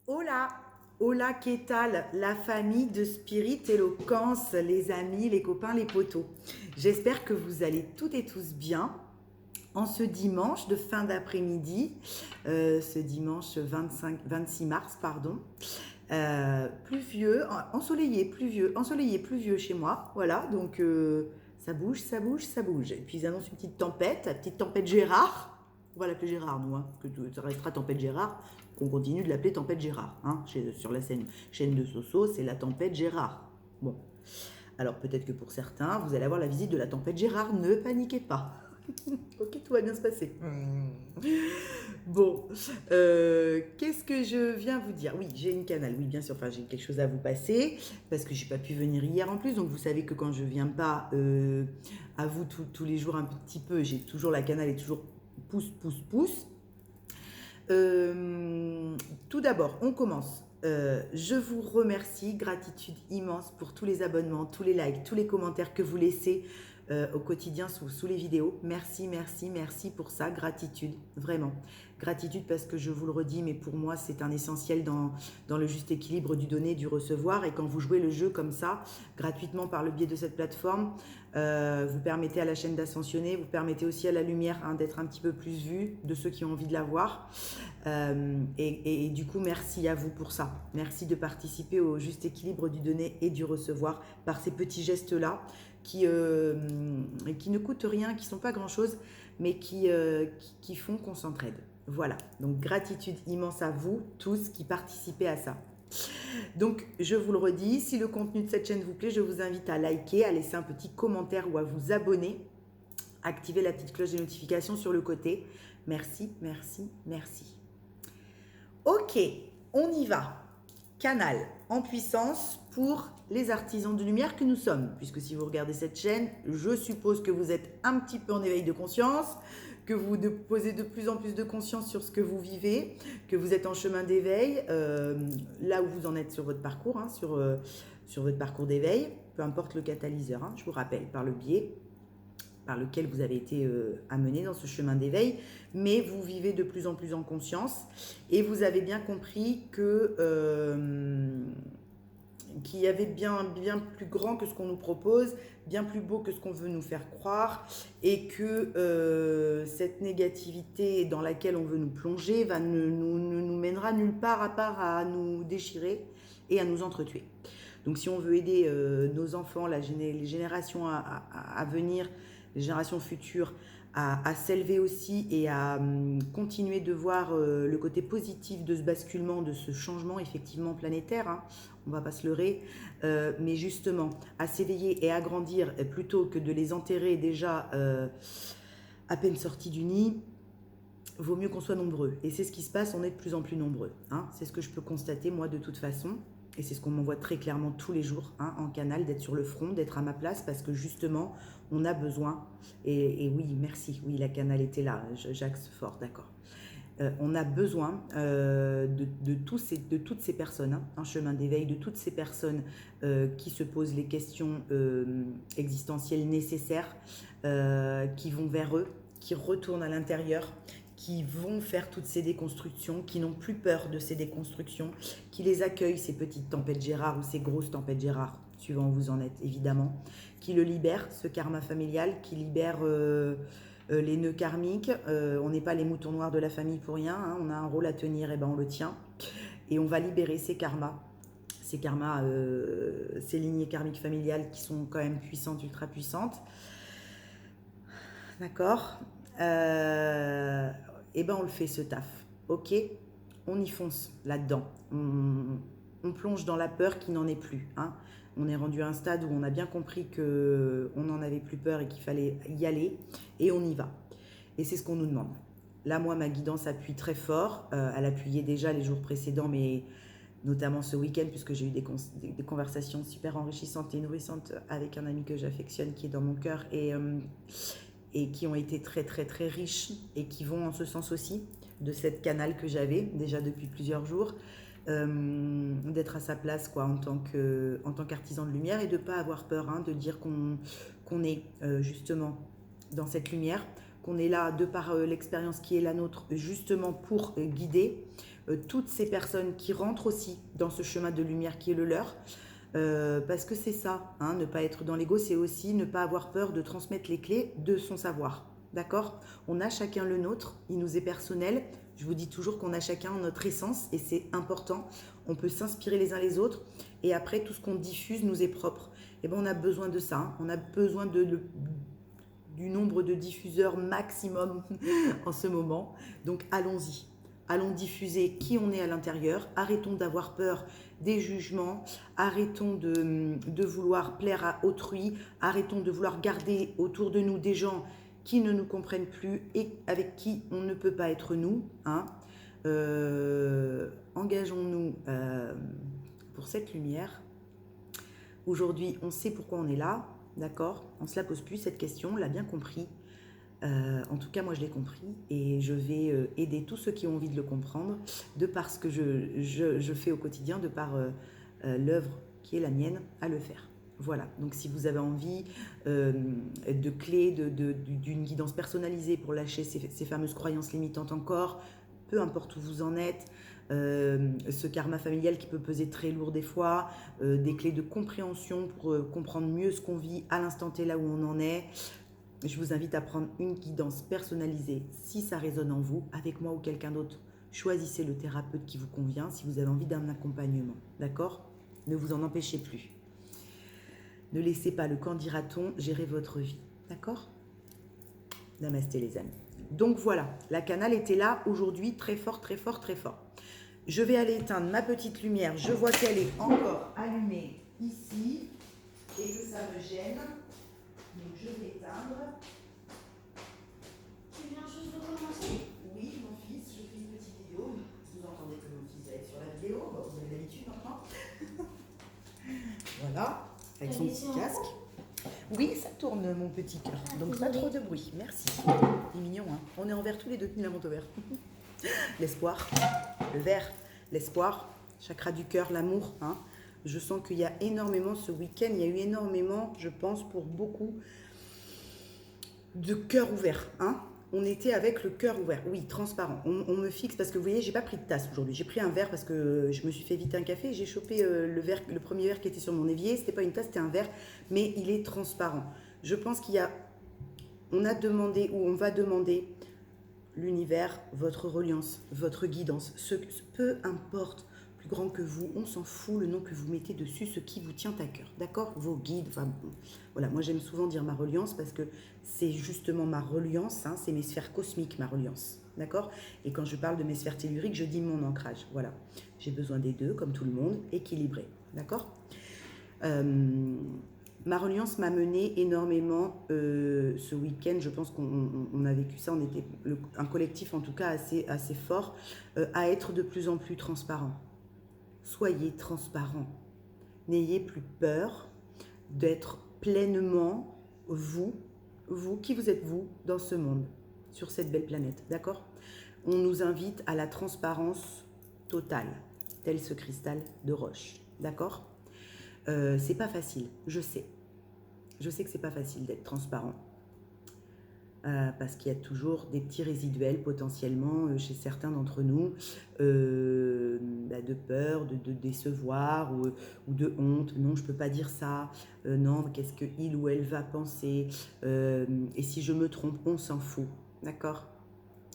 Hola, hola, qu'est-ce la famille de Spirit Eloquence, les amis, les copains, les potos. J'espère que vous allez toutes et tous bien en ce dimanche de fin d'après-midi, ce dimanche 26 mars, pardon. Pluvieux, ensoleillé, pluvieux chez moi. Voilà, donc ça bouge, ça bouge, ça bouge. Et puis ils annoncent une petite tempête, la petite tempête Gérard. On va l'appeler Gérard, nous, hein, que ça restera tempête Gérard. On continue de l'appeler tempête Gérard. Hein, sur la chaîne de Soso, c'est la tempête Gérard. Bon, alors peut-être que pour certains, vous allez avoir la visite de la tempête Gérard. Ne paniquez pas. Ok, tout va bien se passer. Bon, qu'est-ce que je viens vous dire? Oui, j'ai une canal, oui, bien sûr, enfin, j'ai quelque chose à vous passer, parce que j'ai pas pu venir hier en plus, donc vous savez que quand je viens pas à vous tous les jours un petit peu, j'ai toujours la canal est toujours pouce, pouce, pouce. Tout d'abord, on commence. Je vous remercie, gratitude immense pour tous les abonnements, tous les likes, tous les commentaires que vous laissez au quotidien sous les vidéos. Merci, merci, merci pour ça, gratitude, vraiment. Gratitude parce que je vous le redis, mais pour moi c'est un essentiel dans le juste équilibre du donner et du recevoir. Et quand vous jouez le jeu comme ça, gratuitement par le biais de cette plateforme, vous permettez à la chaîne d'ascensionner, vous permettez aussi à la lumière d'être un petit peu plus vue de ceux qui ont envie de la voir. Et du coup, merci à vous pour ça. Merci de participer au juste équilibre du donner et du recevoir par ces petits gestes-là qui ne coûtent rien, qui ne sont pas grand-chose, mais qui font qu'on s'entraide. Voilà, donc gratitude immense à vous tous qui participez à ça. Donc, je vous le redis, si le contenu de cette chaîne vous plaît, je vous invite à liker, à laisser un petit commentaire ou à vous abonner. Activez la petite cloche de notification sur le côté. Merci, merci, merci. Ok, on y va. Canal en puissance pour les artisans de lumière que nous sommes. Puisque si vous regardez cette chaîne, je suppose que vous êtes un petit peu en éveil de conscience, que vous posez de plus en plus de conscience sur ce que vous vivez, que vous êtes en chemin d'éveil, là où vous en êtes sur votre parcours, sur votre parcours d'éveil, peu importe le catalyseur, je vous rappelle, par le biais par lequel vous avez été amené dans ce chemin d'éveil, mais vous vivez de plus en plus en conscience et vous avez bien compris que qu'il y avait bien plus grand que ce qu'on nous propose, bien plus beau que ce qu'on veut nous faire croire, et que cette négativité dans laquelle on veut nous plonger ne nous mènera nulle part à part à nous déchirer et à nous entretuer. Donc si on veut aider nos enfants, les générations à venir, les générations futures, à s'élever aussi et à continuer de voir le côté positif de ce basculement, de ce changement effectivement planétaire, on ne va pas se leurrer, mais justement à s'éveiller et à grandir plutôt que de les enterrer déjà à peine sortis du nid, vaut mieux qu'on soit nombreux. Et c'est ce qui se passe, on est de plus en plus nombreux. C'est ce que je peux constater moi de toute façon. Et c'est ce qu'on m'envoie très clairement tous les jours en canal, d'être sur le front, d'être à ma place, parce que justement, on a besoin. Et oui, merci, oui, la canal était là, j'axe fort, d'accord. On a besoin de toutes ces personnes, un chemin d'éveil, de toutes ces personnes qui se posent les questions existentielles nécessaires, qui vont vers eux, qui retournent à l'intérieur, qui vont faire toutes ces déconstructions, qui n'ont plus peur de ces déconstructions, qui les accueillent, ces petites tempêtes Gérard ou ces grosses tempêtes Gérard, suivant où vous en êtes évidemment, qui le libèrent, ce karma familial, qui libère les nœuds karmiques. On n'est pas les moutons noirs de la famille pour rien, on a un rôle à tenir, et ben on le tient. Et on va libérer ces karmas, ces lignées karmiques familiales qui sont quand même puissantes, ultra puissantes. D'accord. Et ben on le fait ce taf, ok. On y fonce là-dedans. On plonge dans la peur qui n'en est plus. On est rendu à un stade où on a bien compris qu'on n'en avait plus peur et qu'il fallait y aller. Et on y va. Et c'est ce qu'on nous demande. Là, moi, ma guidance appuie très fort. Elle appuyait déjà les jours précédents, mais notamment ce week-end, puisque j'ai eu des conversations super enrichissantes et nourrissantes avec un ami que j'affectionne, qui est dans mon cœur, et qui ont été très très très riches et qui vont en ce sens aussi de cette canal que j'avais déjà depuis plusieurs jours, d'être à sa place quoi, en tant qu'artisan de lumière et de ne pas avoir peur de dire qu'on est justement dans cette lumière, qu'on est là de par l'expérience qui est la nôtre, justement pour guider toutes ces personnes qui rentrent aussi dans ce chemin de lumière qui est le leur. Parce que c'est ça, hein, ne pas être dans l'ego, c'est aussi ne pas avoir peur de transmettre les clés de son savoir. D'accord? On a chacun le nôtre, il nous est personnel. Je vous dis toujours qu'on a chacun notre essence et c'est important. On peut s'inspirer les uns les autres et après tout ce qu'on diffuse nous est propre. Et ben on a besoin de ça, hein. On a besoin du nombre de diffuseurs maximum en ce moment. Donc allons-y. Allons diffuser qui on est à l'intérieur. Arrêtons d'avoir peur des jugements. Arrêtons de vouloir plaire à autrui. Arrêtons de vouloir garder autour de nous des gens qui ne nous comprennent plus et avec qui on ne peut pas être nous. Hein. Engageons-nous pour cette lumière. Aujourd'hui, on sait pourquoi on est là. D'accord? On ne se la pose plus cette question, on l'a bien compris. En tout cas, moi, je l'ai compris et je vais aider tous ceux qui ont envie de le comprendre de par ce que je fais au quotidien, de par l'œuvre qui est la mienne, à le faire. Voilà, donc si vous avez envie de clés, d'une guidance personnalisée pour lâcher ces fameuses croyances limitantes encore, peu importe où vous en êtes, ce karma familial qui peut peser très lourd des fois, des clés de compréhension pour comprendre mieux ce qu'on vit à l'instant T là où on en est. Je vous invite à prendre une guidance personnalisée si ça résonne en vous, avec moi ou quelqu'un d'autre. Choisissez le thérapeute qui vous convient si vous avez envie d'un accompagnement. D'accord? Ne vous en empêchez plus. Ne laissez pas le quand dira-t-on gérer votre vie. D'accord? Namasté les amis. Donc voilà, la canal était là aujourd'hui, très fort, très fort, très fort. Je vais aller éteindre ma petite lumière. Je vois qu'elle est encore allumée ici et que ça me gêne. Donc je vais éteindre. Tu viens juste de commencer? Oui, mon fils, je fais une petite vidéo. Vous entendez que mon fils va être sur la vidéo. Bon, vous avez l'habitude maintenant. Voilà, avec son petit casque. Oui, ça tourne mon petit cœur. Donc pas trop de bruit. Merci. Il est mignon, hein. On est envers tous les deux. Il la monte au vert. L'espoir, le vert, l'espoir, chakra du cœur, l'amour, hein. Je sens qu'il y a énormément ce week-end, il y a eu énormément, je pense, pour beaucoup de cœur ouvert. Hein. On était avec le cœur ouvert, oui, transparent. On me fixe parce que vous voyez, j'ai pas pris de tasse aujourd'hui. J'ai pris un verre parce que je me suis fait vite un café. J'ai chopé le premier verre qui était sur mon évier. C'était pas une tasse, c'était un verre, mais il est transparent. Je pense on a demandé ou on va demander l'univers, votre reliance, votre guidance, peu importe. Grand que vous, on s'en fout le nom que vous mettez dessus, ce qui vous tient à cœur, d'accord? Vos guides, enfin, voilà, moi j'aime souvent dire ma reliance parce que c'est justement ma reliance, hein, c'est mes sphères cosmiques, ma reliance, d'accord? Et quand je parle de mes sphères telluriques, je dis mon ancrage, voilà. J'ai besoin des deux, comme tout le monde, équilibré, d'accord? Ma reliance m'a mené énormément ce week-end. Je pense qu'on a vécu ça. On était un collectif, en tout cas, assez fort, à être de plus en plus transparent. Soyez transparent. N'ayez plus peur d'être pleinement vous qui vous êtes vous, dans ce monde, sur cette belle planète, d'accord? On nous invite à la transparence totale, tel ce cristal de roche, d'accord? C'est pas facile, je sais. Je sais que c'est pas facile d'être transparent. Parce qu'il y a toujours des petits résiduels potentiellement chez certains d'entre nous de peur, de décevoir ou de honte. Non, je ne peux pas dire ça. Non, qu'est-ce qu'il ou elle va penser et si je me trompe, on s'en fout. D'accord?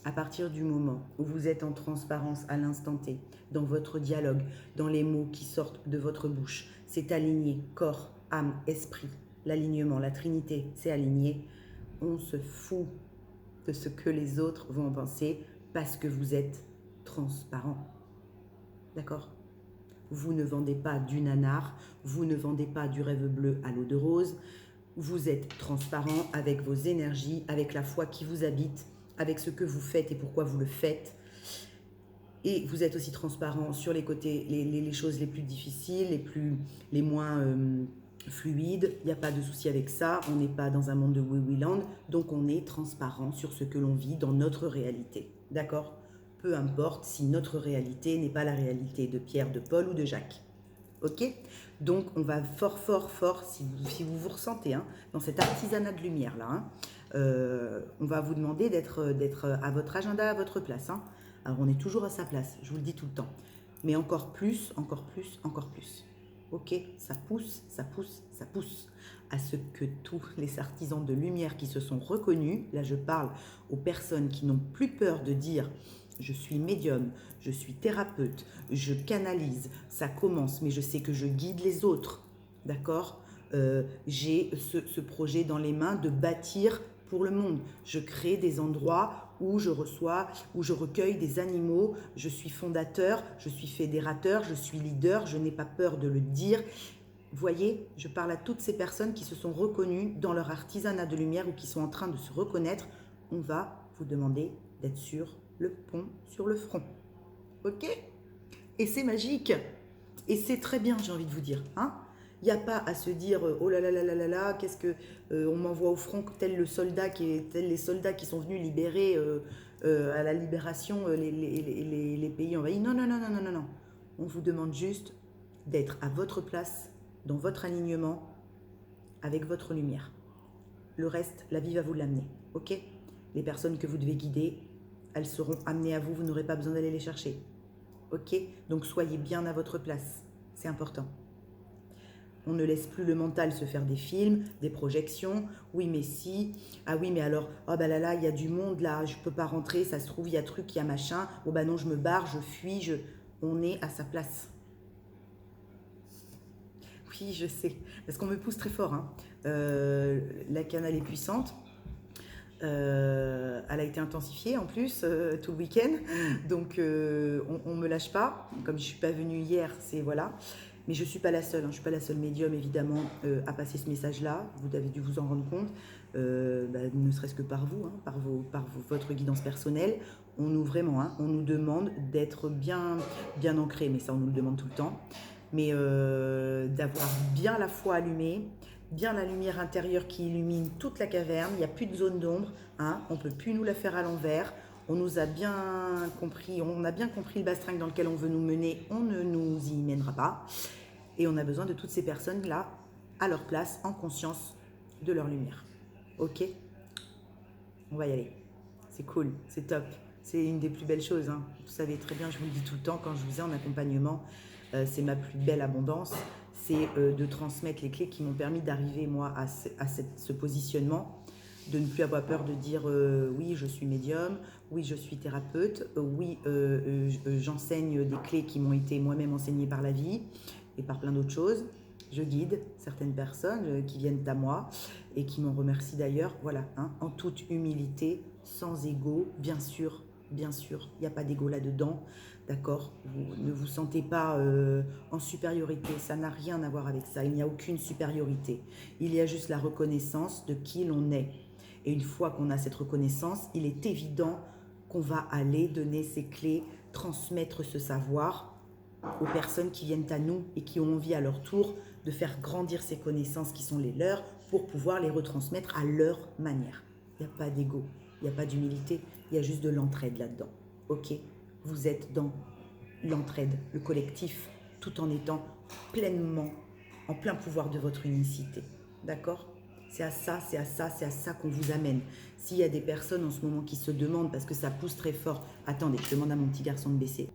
À partir du moment où vous êtes en transparence à l'instant T, dans votre dialogue, dans les mots qui sortent de votre bouche, c'est aligné, corps, âme, esprit, l'alignement, la Trinité, c'est aligné. On se fout de ce que les autres vont en penser parce que vous êtes transparent. D'accord? Vous ne vendez pas du nanar, vous ne vendez pas du rêve bleu à l'eau de rose. Vous êtes transparent avec vos énergies, avec la foi qui vous habite, avec ce que vous faites et pourquoi vous le faites. Et vous êtes aussi transparent sur les côtés, les choses les plus difficiles, les moins fluides. Il n'y a pas de souci avec ça. On n'est pas dans un monde de oui-oui-land. Donc, on est transparent sur ce que l'on vit dans notre réalité. D'accord? Peu importe si notre réalité n'est pas la réalité de Pierre, de Paul ou de Jacques. ok? Donc, on va fort, fort, fort, si vous vous ressentez hein, dans cet artisanat de lumière là, hein, on va vous demander d'être à votre agenda, à votre place. Hein. Alors, on est toujours à sa place, je vous le dis tout le temps. Mais encore plus, encore plus, encore plus. Ok, ça pousse, ça pousse, ça pousse à ce que tous les artisans de lumière qui se sont reconnus, là je parle aux personnes qui n'ont plus peur de dire je suis médium, je suis thérapeute, je canalise, ça commence, mais je sais que je guide les autres, d'accord? J'ai ce projet dans les mains de bâtir pour le monde. Je crée des endroits où je reçois, où je recueille des animaux, je suis fondateur, je suis fédérateur, je suis leader, je n'ai pas peur de le dire. Vous voyez, je parle à toutes ces personnes qui se sont reconnues dans leur artisanat de lumière ou qui sont en train de se reconnaître. On va vous demander d'être sur le pont, sur le front. Ok? Et c'est magique. Et c'est très bien, j'ai envie de vous dire. Hein? Il n'y a pas à se dire oh là là là là là là, qu'est-ce que on m'envoie au front tel les soldats qui sont venus libérer à la libération les pays envahis. Non, non, non, non, non, non, non. On vous demande juste d'être à votre place, dans votre alignement, avec votre lumière. Le reste, la vie va vous l'amener. Ok? Les personnes que vous devez guider, elles seront amenées à vous, vous n'aurez pas besoin d'aller les chercher. Ok? Donc soyez bien à votre place. C'est important. On ne laisse plus le mental se faire des films, des projections. Oui, mais si. Ah oui, mais alors, oh bah là là, il y a du monde là, je peux pas rentrer, ça se trouve, il y a truc, il y a machin. Oh bah non, je me barre, je fuis, on est à sa place. Oui, je sais, parce qu'on me pousse très fort. Hein. La canal est puissante. Elle a été intensifiée en plus tout le week-end, donc on me lâche pas. Comme je suis pas venue hier, c'est voilà. Mais je suis pas la seule. Hein. Je suis pas la seule médium évidemment à passer ce message-là. Vous avez dû vous en rendre compte, ne serait-ce que par vous, hein, par votre guidance personnelle. On nous demande d'être bien ancré, mais ça on nous le demande tout le temps. Mais d'avoir bien la foi allumée, bien la lumière intérieure qui illumine toute la caverne, il n'y a plus de zone d'ombre, hein, on ne peut plus nous la faire à l'envers, on nous a bien compris, on a bien compris le bastringue dans lequel on veut nous mener, on ne nous y mènera pas. Et on a besoin de toutes ces personnes-là à leur place, en conscience de leur lumière. Ok? On va y aller. C'est cool, c'est top. C'est une des plus belles choses. Hein. Vous savez très bien, je vous le dis tout le temps, quand je vous ai en accompagnement, c'est ma plus belle abondance. C'est de transmettre les clés qui m'ont permis d'arriver, moi, à ce positionnement, de ne plus avoir peur de dire oui, je suis médium, oui, je suis thérapeute, oui, j'enseigne des clés qui m'ont été moi-même enseignées par la vie et par plein d'autres choses. Je guide certaines personnes qui viennent à moi et qui m'en remercient d'ailleurs, voilà, hein, en toute humilité, sans ego, bien sûr, il n'y a pas d'ego là-dedans, d'accord? Vous ne vous sentez pas en supériorité, ça n'a rien à voir avec ça, il n'y a aucune supériorité. Il y a juste la reconnaissance de qui l'on est. Et une fois qu'on a cette reconnaissance, il est évident qu'on va aller donner ces clés, transmettre ce savoir aux personnes qui viennent à nous et qui ont envie à leur tour de faire grandir ces connaissances qui sont les leurs pour pouvoir les retransmettre à leur manière. Il n'y a pas d'ego, il n'y a pas d'humilité, il y a juste de l'entraide là-dedans. Ok? Vous êtes dans l'entraide, le collectif, tout en étant pleinement en plein pouvoir de votre unicité. D'accord? C'est à ça qu'on vous amène. S'il y a des personnes en ce moment qui se demandent, parce que ça pousse très fort, attendez, je demande à mon petit garçon de baisser.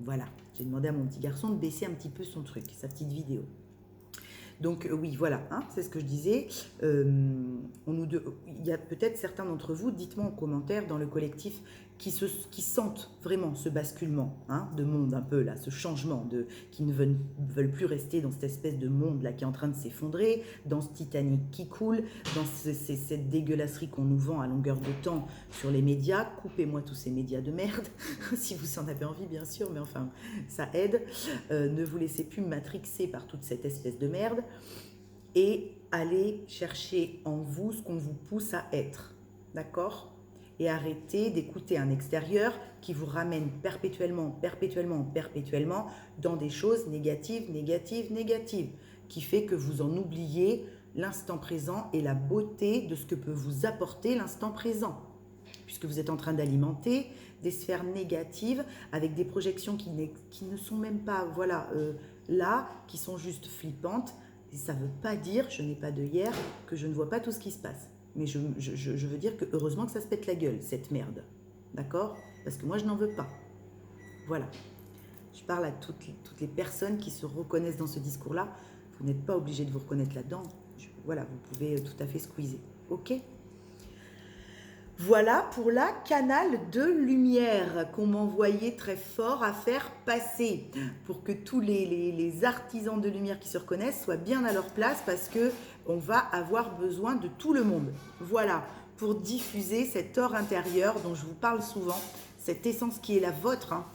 Voilà, j'ai demandé à mon petit garçon de baisser un petit peu son truc, sa petite vidéo. Donc oui, voilà, hein, c'est ce que je disais. Il y a peut-être certains d'entre vous, dites-moi en commentaire dans le collectif, qui sentent vraiment ce basculement hein, de monde un peu là, ce changement, qui ne veulent plus rester dans cette espèce de monde là qui est en train de s'effondrer, dans ce Titanic qui coule, dans cette dégueulasserie qu'on nous vend à longueur de temps sur les médias. Coupez-moi tous ces médias de merde, si vous en avez envie bien sûr, mais enfin ça aide. Ne vous laissez plus matrixer par toute cette espèce de merde et allez chercher en vous ce qu'on vous pousse à être, d'accord ? Et arrêtez d'écouter un extérieur qui vous ramène perpétuellement dans des choses négatives, qui fait que vous en oubliez l'instant présent et la beauté de ce que peut vous apporter l'instant présent. puisque vous êtes en train d'alimenter des sphères négatives avec des projections qui ne sont même pas voilà, là, qui sont juste flippantes. Et ça ne veut pas dire, je n'ai pas d'œillère, que je ne vois pas tout ce qui se passe. Mais je veux dire que heureusement que ça se pète la gueule, cette merde. D'accord? Parce que moi, je n'en veux pas. Voilà. Je parle à toutes les personnes qui se reconnaissent dans ce discours-là. Vous n'êtes pas obligé de vous reconnaître là-dedans. Voilà, vous pouvez tout à fait squeezer. OK? Voilà pour la canal de lumière qu'on m'envoyait très fort à faire passer pour que tous les artisans de lumière qui se reconnaissent soient bien à leur place parce que on va avoir besoin de tout le monde. Voilà, pour diffuser cet or intérieur dont je vous parle souvent, cette essence qui est la vôtre, hein.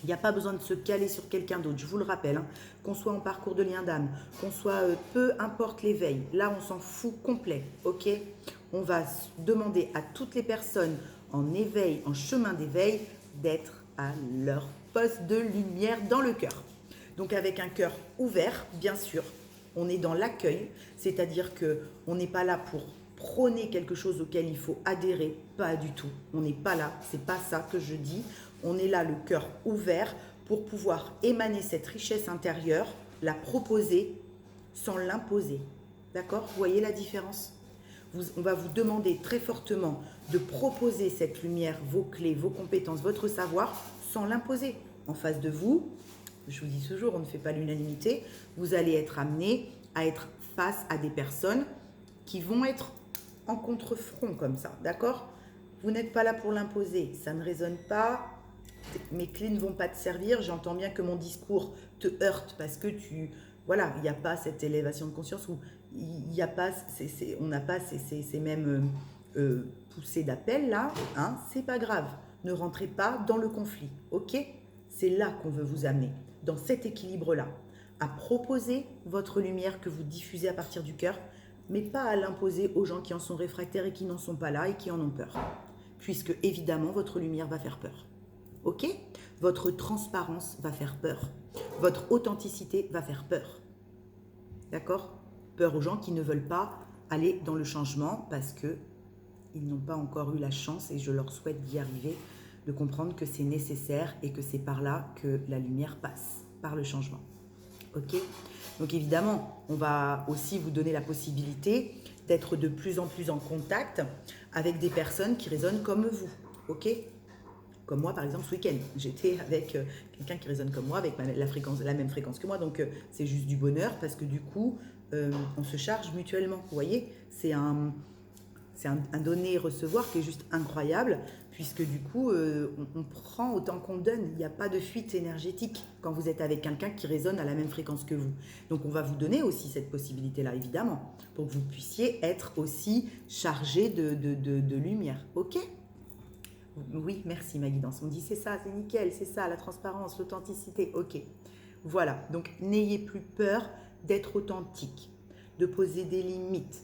Il n'y a pas besoin de se caler sur quelqu'un d'autre, je vous le rappelle, hein. Qu'on soit en parcours de lien d'âme, qu'on soit peu importe l'éveil, là on s'en fout complet, ok? On va demander à toutes les personnes en éveil, en chemin d'éveil, d'être à leur poste de lumière dans le cœur. Donc avec un cœur ouvert, bien sûr, on est dans l'accueil, c'est-à-dire qu'on n'est pas là pour prôner quelque chose auquel il faut adhérer, pas du tout. On n'est pas là, c'est pas ça que je dis. On est là le cœur ouvert pour pouvoir émaner cette richesse intérieure, la proposer sans l'imposer. D'accord? Vous voyez la différence? On va vous demander très fortement de proposer cette lumière, vos clés, vos compétences, votre savoir, sans l'imposer. En face de vous, je vous dis toujours, on ne fait pas l'unanimité, vous allez être amené à être face à des personnes qui vont être en contre-front comme ça, d'accord? Vous n'êtes pas là pour l'imposer, ça ne résonne pas, mes clés ne vont pas te servir, j'entends bien que mon discours te heurte parce que voilà, il n'y a pas cette élévation de conscience où il n'y a pas, on n'a pas ces mêmes poussées d'appel là, hein, c'est pas grave, ne rentrez pas dans le conflit, ok? C'est là qu'on veut vous amener, dans cet équilibre-là, à proposer votre lumière que vous diffusez à partir du cœur, mais pas à l'imposer aux gens qui en sont réfractaires et qui n'en sont pas là et qui en ont peur, puisque évidemment votre lumière va faire peur. Ok? Votre transparence va faire peur. Votre authenticité va faire peur. D'accord? Peur aux gens qui ne veulent pas aller dans le changement parce qu'ils n'ont pas encore eu la chance, et je leur souhaite d'y arriver, de comprendre que c'est nécessaire et que c'est par là que la lumière passe, par le changement. Ok? Donc évidemment, on va aussi vous donner la possibilité d'être de plus en plus en contact avec des personnes qui résonnent comme vous. Ok? Comme moi, par exemple, ce week-end, j'étais avec quelqu'un qui résonne comme moi, avec la même fréquence que moi. Donc, c'est juste du bonheur parce que du coup, on se charge mutuellement. Vous voyez, c'est un donner-recevoir qui est juste incroyable puisque du coup, on prend autant qu'on donne. Il n'y a pas de fuite énergétique quand vous êtes avec quelqu'un qui résonne à la même fréquence que vous. Donc, on va vous donner aussi cette possibilité-là, évidemment, pour que vous puissiez être aussi chargé de lumière. OK ? Oui, merci ma guidance. On me dit c'est ça, c'est nickel, c'est ça, la transparence, l'authenticité. Ok. Voilà. Donc n'ayez plus peur d'être authentique, de poser des limites.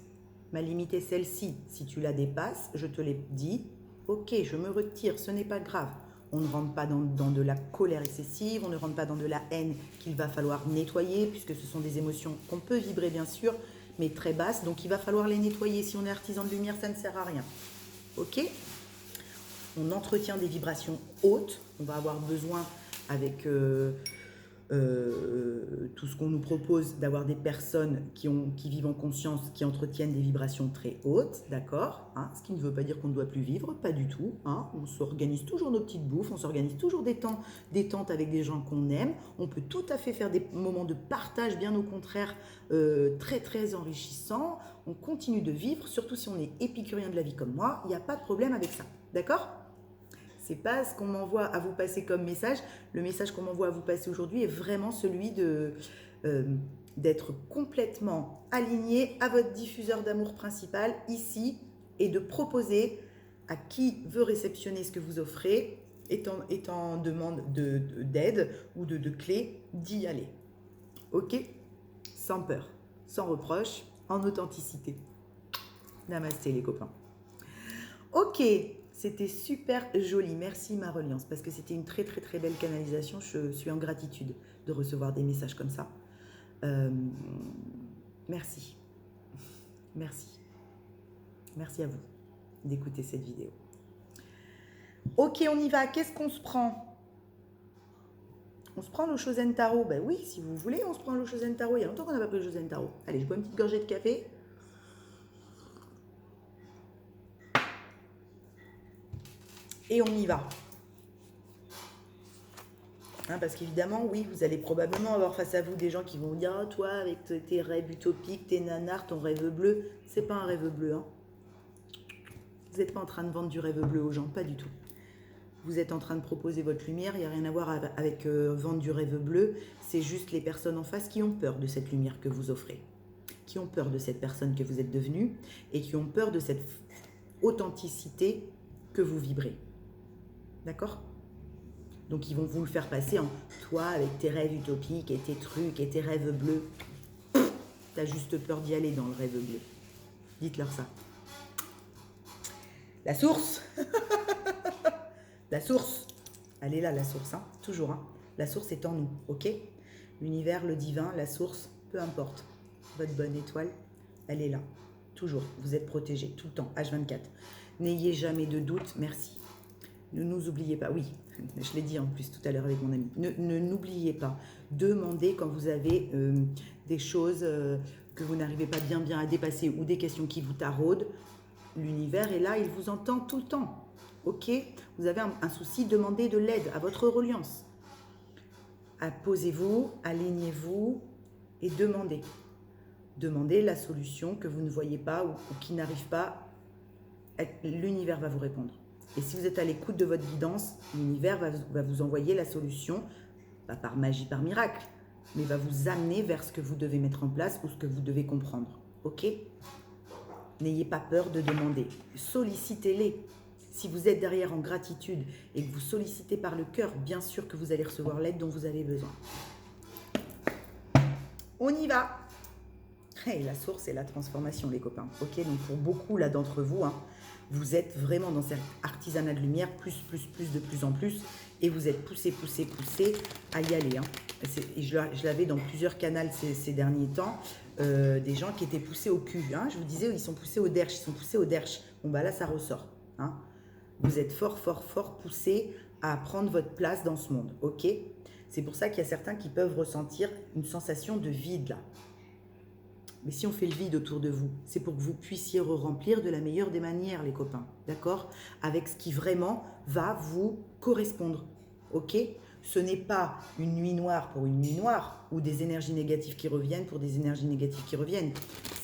Ma limite est celle-ci. Si tu la dépasses, je te l'ai dit. Ok, je me retire, ce n'est pas grave. On ne rentre pas dans de la colère excessive, on ne rentre pas dans de la haine qu'il va falloir nettoyer, puisque ce sont des émotions qu'on peut vibrer bien sûr, mais très basses. Donc il va falloir les nettoyer. Si on est artisan de lumière, ça ne sert à rien. Ok ? On entretient des vibrations hautes. On va avoir besoin, avec tout ce qu'on nous propose, d'avoir des personnes qui vivent en conscience, qui entretiennent des vibrations très hautes, d'accord, hein, ce qui ne veut pas dire qu'on ne doit plus vivre, pas du tout. Hein, on s'organise toujours nos petites bouffes, on s'organise toujours des temps détente avec des gens qu'on aime. On peut tout à fait faire des moments de partage, bien au contraire, très très enrichissants. On continue de vivre, surtout si on est épicurien de la vie comme moi, il n'y a pas de problème avec ça, d'accord ? C'est pas ce qu'on m'envoie à vous passer comme message. Le message qu'on m'envoie à vous passer aujourd'hui est vraiment celui d'être complètement aligné à votre diffuseur d'amour principal ici et de proposer à qui veut réceptionner ce que vous offrez, est en demande d'aide ou de clés, d'y aller. Ok? Sans peur, sans reproche, en authenticité. Namasté les copains. Ok. C'était super joli, merci ma reliance, parce que c'était une très très très belle canalisation. Je suis en gratitude de recevoir des messages comme ça. Merci, merci, merci à vous d'écouter cette vidéo. Ok, on y va. Qu'est-ce qu'on se prend? On se prend le Shosen Taro. Ben oui, si vous voulez, on se prend le Shosen Taro. Il y a longtemps qu'on n'a pas pris le Shosen Taro. Allez, je bois une petite gorgée de café. Et on y va. Hein, parce qu'évidemment, oui, vous allez probablement avoir face à vous des gens qui vont vous dire oh, toi, avec tes rêves utopiques, tes nanars, ton rêve bleu. C'est pas un rêve bleu. Hein. Vous n'êtes pas en train de vendre du rêve bleu aux gens, pas du tout. Vous êtes en train de proposer votre lumière, il n'y a rien à voir avec vendre du rêve bleu. C'est juste les personnes en face qui ont peur de cette lumière que vous offrez, qui ont peur de cette personne que vous êtes devenue et qui ont peur de cette authenticité que vous vibrez. D'accord ? Donc ils vont vous le faire passer en toi avec tes rêves utopiques et tes trucs et tes rêves bleus. T'as juste peur d'y aller dans le rêve bleu. Dites-leur ça. La source. La source. Elle est là, la source, hein, toujours. Hein. La source est en nous, ok ? L'univers, le divin, la source, peu importe. Votre bonne étoile, elle est là, toujours. Vous êtes protégé, tout le temps, H24. N'ayez jamais de doute, merci. Ne nous oubliez pas, oui, je l'ai dit en plus tout à l'heure avec mon ami. N'oubliez pas, demandez quand vous avez des choses que vous n'arrivez pas bien à dépasser ou des questions qui vous taraudent. L'univers est là, il vous entend tout le temps. Ok, vous avez un souci, demandez de l'aide à votre reliance. Posez-vous, alignez-vous et demandez. Demandez la solution que vous ne voyez pas ou qui n'arrive pas. L'univers va vous répondre. Et si vous êtes à l'écoute de votre guidance, l'univers va vous envoyer la solution, pas par magie, par miracle, mais va vous amener vers ce que vous devez mettre en place ou ce que vous devez comprendre. Ok ? N'ayez pas peur de demander. Sollicitez-les. Si vous êtes derrière en gratitude et que vous sollicitez par le cœur, bien sûr que vous allez recevoir l'aide dont vous avez besoin. On y va. Et la source et la transformation, les copains. Ok, donc pour beaucoup là d'entre vous, hein, vous êtes vraiment dans cet artisanat de lumière, plus, de plus en plus, et vous êtes poussé à y aller. Hein. Et je l'avais dans plusieurs canaux ces derniers temps, des gens qui étaient poussés au cul. Hein. Je vous disais, ils sont poussés au derche, Bon, bah là, ça ressort. Hein. Vous êtes fort poussé à prendre votre place dans ce monde, ok ? C'est pour ça qu'il y a certains qui peuvent ressentir une sensation de vide, là. Mais si on fait le vide autour de vous, c'est pour que vous puissiez remplir de la meilleure des manières, les copains, d'accord ? Avec ce qui vraiment va vous correspondre, ok ? Ce n'est pas une nuit noire pour une nuit noire ou des énergies négatives qui reviennent pour des énergies négatives qui reviennent.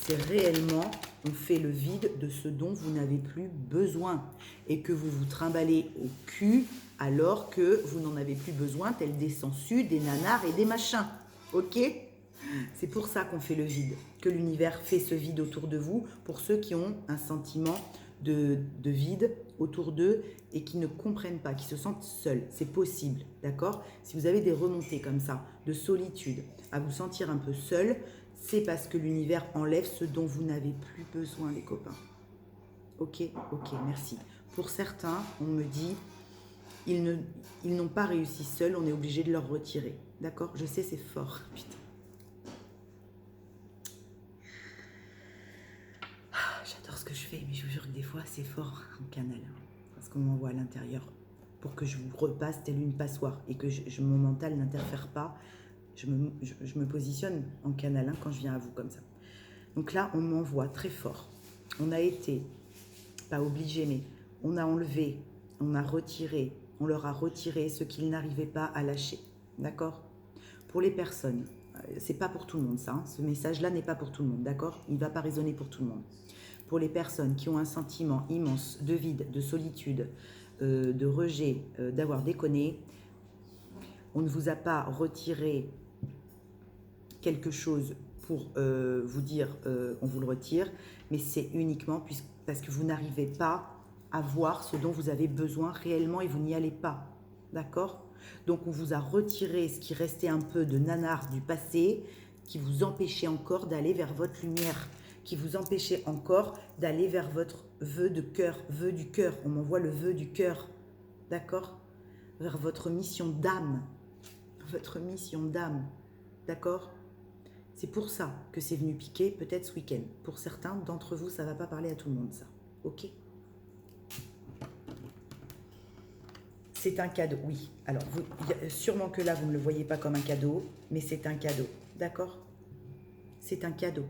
C'est réellement, on fait le vide de ce dont vous n'avez plus besoin et que vous vous trimballez au cul alors que vous n'en avez plus besoin, tel des sangsues, des nanars et des machins, ok ? C'est pour ça qu'on fait le vide, que l'univers fait ce vide autour de vous, pour ceux qui ont un sentiment de vide autour d'eux et qui ne comprennent pas, qui se sentent seuls. C'est possible, d'accord ? Si vous avez des remontées comme ça, de solitude, à vous sentir un peu seul, c'est parce que l'univers enlève ce dont vous n'avez plus besoin, les copains. Ok, merci. Pour certains, on me dit, ils n'ont pas réussi seuls, on est obligé de leur retirer. D'accord ? Je sais, c'est fort, putain. J'adore ce que je fais, mais je vous jure que des fois, c'est fort en canal. Parce qu'on m'envoie à l'intérieur pour que je vous repasse telle une passoire et que mon mental n'interfère pas. Je me positionne en canal quand je viens à vous comme ça. Donc là, on m'envoie très fort. On a été, pas obligé, mais on a enlevé, on a retiré, on leur a retiré ce qu'ils n'arrivaient pas à lâcher. D'accord ? Pour les personnes, c'est pas pour tout le monde ça. Hein. Ce message-là n'est pas pour tout le monde, d'accord ? Il ne va pas résonner pour tout le monde. Pour les personnes qui ont un sentiment immense de vide, de solitude, de rejet, d'avoir déconné, on ne vous a pas retiré quelque chose pour vous dire on vous le retire, mais c'est uniquement parce que vous n'arrivez pas à voir ce dont vous avez besoin réellement et vous n'y allez pas. D'accord ? Donc on vous a retiré ce qui restait un peu de nanar du passé, qui vous empêchait encore d'aller vers votre lumière, qui vous empêchait encore d'aller vers votre vœu de cœur, vœu du cœur. On m'envoie le vœu du cœur, d'accord ? Vers votre mission d'âme, d'accord ? C'est pour ça que c'est venu piquer peut-être ce week-end. Pour certains d'entre vous, ça ne va pas parler à tout le monde, ça, ok ? C'est un cadeau, oui. Alors, sûrement que là, vous ne le voyez pas comme un cadeau, mais c'est un cadeau, d'accord? C'est un cadeau.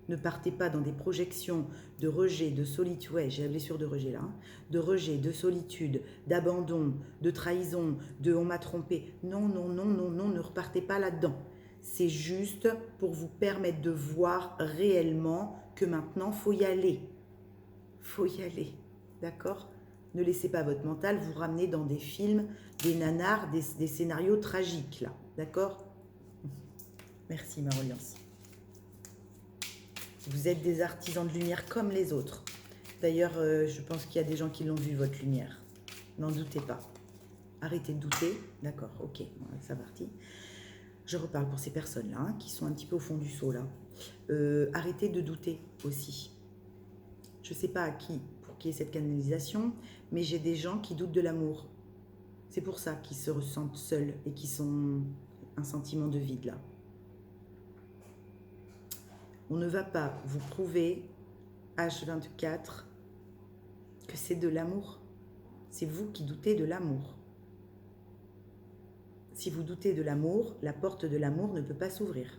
Ne partez pas dans des projections de rejet, de solitude, ouais, j'ai la blessure de rejet là, hein, de rejet, de solitude, d'abandon, de trahison, de on m'a trompé. Non, non, non, non, non, ne repartez pas là-dedans. C'est juste pour vous permettre de voir réellement que maintenant, il faut y aller. Faut y aller, d'accord? Ne laissez pas votre mental vous ramener dans des films, des nanars, des scénarios tragiques, là, d'accord? Merci, ma reliance. Vous êtes des artisans de lumière comme les autres. D'ailleurs, je pense qu'il y a des gens qui l'ont vu, votre lumière. N'en doutez pas. Arrêtez de douter. D'accord, ok, ça parti. Je reparle pour ces personnes-là, hein, qui sont un petit peu au fond du seau, là. Arrêtez de douter aussi. Je ne sais pas pour qui est cette canalisation, mais j'ai des gens qui doutent de l'amour. C'est pour ça qu'ils se ressentent seuls et qui sont un sentiment de vide, là. On ne va pas vous prouver, H24, que c'est de l'amour. C'est vous qui doutez de l'amour. Si vous doutez de l'amour, la porte de l'amour ne peut pas s'ouvrir.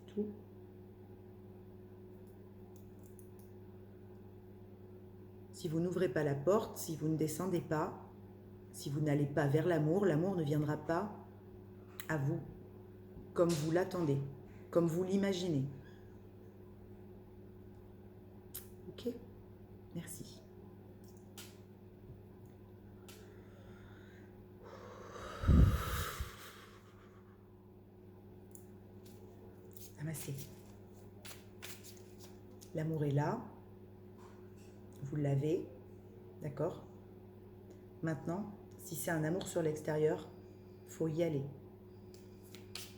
C'est tout. Si vous n'ouvrez pas la porte, si vous ne descendez pas, si vous n'allez pas vers l'amour, l'amour ne viendra pas à vous comme vous l'attendez, comme vous l'imaginez. Ok? Merci. Amassez. L'amour est là. Vous l'avez. D'accord? Maintenant, si c'est un amour sur l'extérieur, il faut y aller.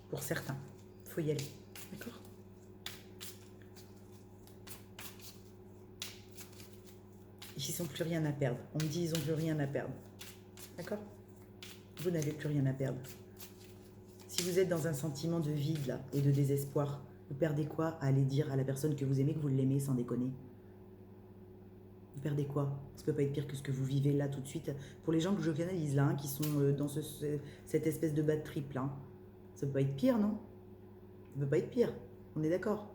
Pour certains, il faut y aller. D'accord? Ils n'ont plus rien à perdre. On me dit ils n'ont plus rien à perdre. D'accord? Vous n'avez plus rien à perdre. Si vous êtes dans un sentiment de vide là, et de désespoir, vous perdez quoi à aller dire à la personne que vous aimez que vous l'aimez sans déconner? Vous perdez quoi? Ça peut pas être pire que ce que vous vivez là tout de suite. Pour les gens que je canalise là, hein, qui sont dans cette espèce de bad trip là, ça peut pas être pire, non? Ça peut pas être pire. On est d'accord?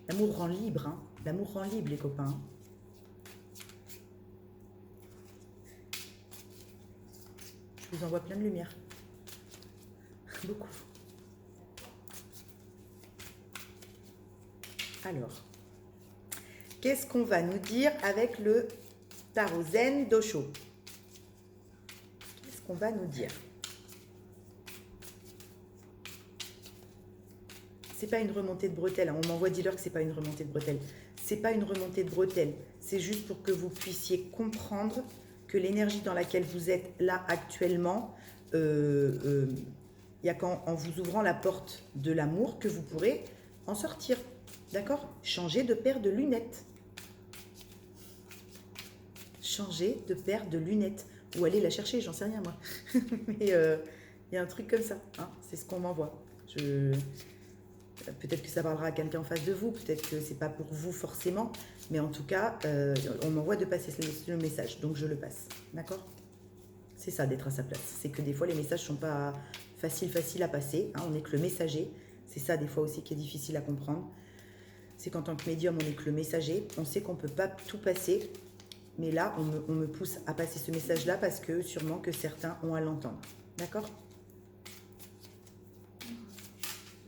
L'amour rend libre, hein. L'amour rend libre, les copains. Je vous envoie plein de lumière. Beaucoup. Alors, qu'est-ce qu'on va nous dire avec le tarot zen d'Osho? Qu'est-ce qu'on va nous dire? C'est pas une remontée de bretelles. On m'envoie dis-leur que c'est pas une remontée de bretelles. C'est pas une remontée de bretelles. C'est juste pour que vous puissiez comprendre que l'énergie dans laquelle vous êtes là actuellement, il n'y a qu'en vous ouvrant la porte de l'amour que vous pourrez en sortir. D'accord? Changer de paire de lunettes. Changer de paire de lunettes. Ou aller la chercher, j'en sais rien moi. Mais il y a un truc comme ça. Hein, c'est ce qu'on m'envoie. Peut-être que ça parlera à quelqu'un en face de vous, peut-être que c'est pas pour vous forcément, mais en tout cas, on m'envoie de passer le message, donc je le passe. D'accord? C'est ça d'être à sa place. C'est que des fois, les messages sont pas faciles à passer. Hein, on n'est que le messager. C'est ça des fois aussi qui est difficile à comprendre. C'est qu'en tant que médium, on n'est que le messager. On sait qu'on ne peut pas tout passer. Mais là, on me pousse à passer ce message-là parce que sûrement que certains ont à l'entendre. D'accord?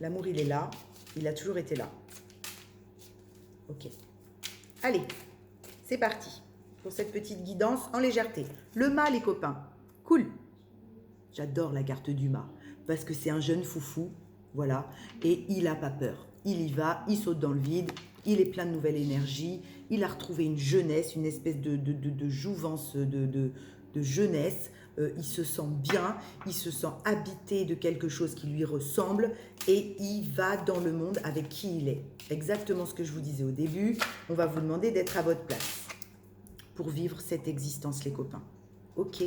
L'amour, il est là. Il a toujours été là. Ok. Allez, c'est parti pour cette petite guidance en légèreté. Le mât, les copains. Cool. J'adore la carte du mât parce que c'est un jeune foufou. Voilà. Et il n'a pas peur. Il y va, il saute dans le vide. Il est plein de nouvelle énergie. Il a retrouvé une jeunesse, une espèce de jouvence, de jeunesse. Il se sent bien, il se sent habité de quelque chose qui lui ressemble et il va dans le monde avec qui il est. Exactement ce que je vous disais au début, on va vous demander d'être à votre place pour vivre cette existence, les copains. Ok.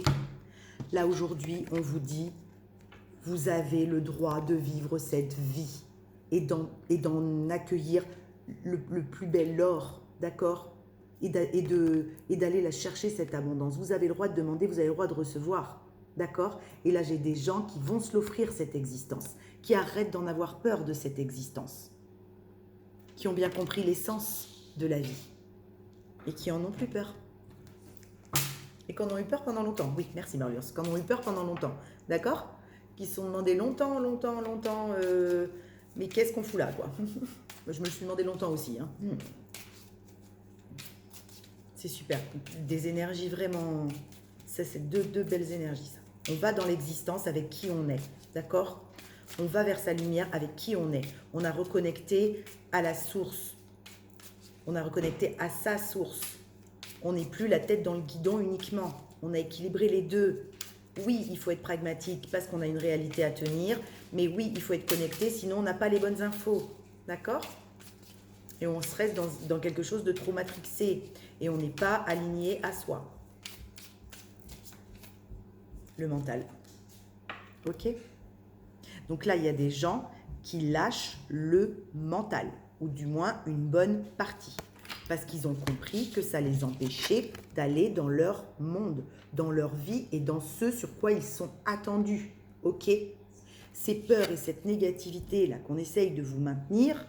Là, aujourd'hui, on vous dit, vous avez le droit de vivre cette vie et d'en accueillir le plus bel or, d'accord? Et d'aller la chercher, cette abondance. Vous avez le droit de demander, vous avez le droit de recevoir, d'accord? Et là, j'ai des gens qui vont se l'offrir, cette existence, qui arrêtent d'en avoir peur de cette existence, qui ont bien compris l'essence de la vie et qui en ont plus peur. Et qui en ont eu peur pendant longtemps. Oui, merci Marius. Qui en ont eu peur pendant longtemps, d'accord? Qui se sont demandé longtemps, mais qu'est-ce qu'on fout là, quoi? Je me le suis demandé longtemps aussi, hein. C'est super. Des énergies vraiment... Ça, c'est deux belles énergies, ça. On va dans l'existence avec qui on est, d'accord? On va vers sa lumière avec qui on est. On a reconnecté à la source. On a reconnecté à sa source. On n'est plus la tête dans le guidon uniquement. On a équilibré les deux. Oui, il faut être pragmatique parce qu'on a une réalité à tenir. Mais oui, il faut être connecté, sinon on n'a pas les bonnes infos. D'accord? Et on se reste dans quelque chose de trop matrixé. Et on n'est pas aligné à soi. Le mental. Ok? Donc là, il y a des gens qui lâchent le mental. Ou du moins une bonne partie. Parce qu'ils ont compris que ça les empêchait d'aller dans leur monde, dans leur vie et dans ce sur quoi ils sont attendus. Ok? Ces peurs et cette négativité-là qu'on essaye de vous maintenir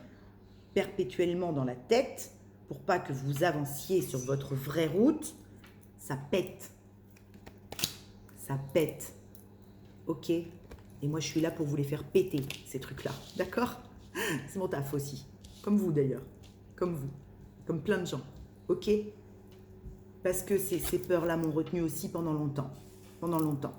perpétuellement dans la tête pour pas que vous avanciez sur votre vraie route, ça pète. Ça pète. Ok? Et moi, je suis là pour vous les faire péter, ces trucs-là. D'accord? C'est mon taf aussi. Comme vous d'ailleurs. Comme vous. Comme plein de gens. Ok? Parce que ces peurs-là m'ont retenu aussi pendant longtemps. Pendant longtemps.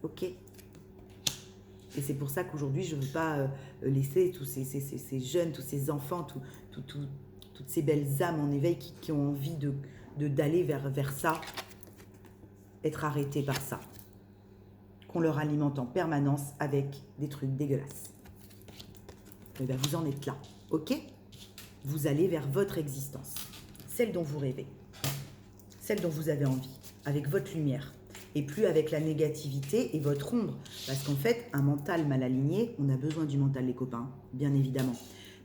Ok? Et c'est pour ça qu'aujourd'hui, je ne veux pas laisser tous ces jeunes, tous ces enfants, toutes ces belles âmes en éveil qui ont envie d'aller vers ça, être arrêtés par ça. Qu'on leur alimente en permanence avec des trucs dégueulasses. Et bien, vous en êtes là. Ok? Vous allez vers votre existence. Celle dont vous rêvez. Celle dont vous avez envie. Avec votre lumière. Et plus avec la négativité et votre ombre. Parce qu'en fait, un mental mal aligné, on a besoin du mental, les copains, bien évidemment.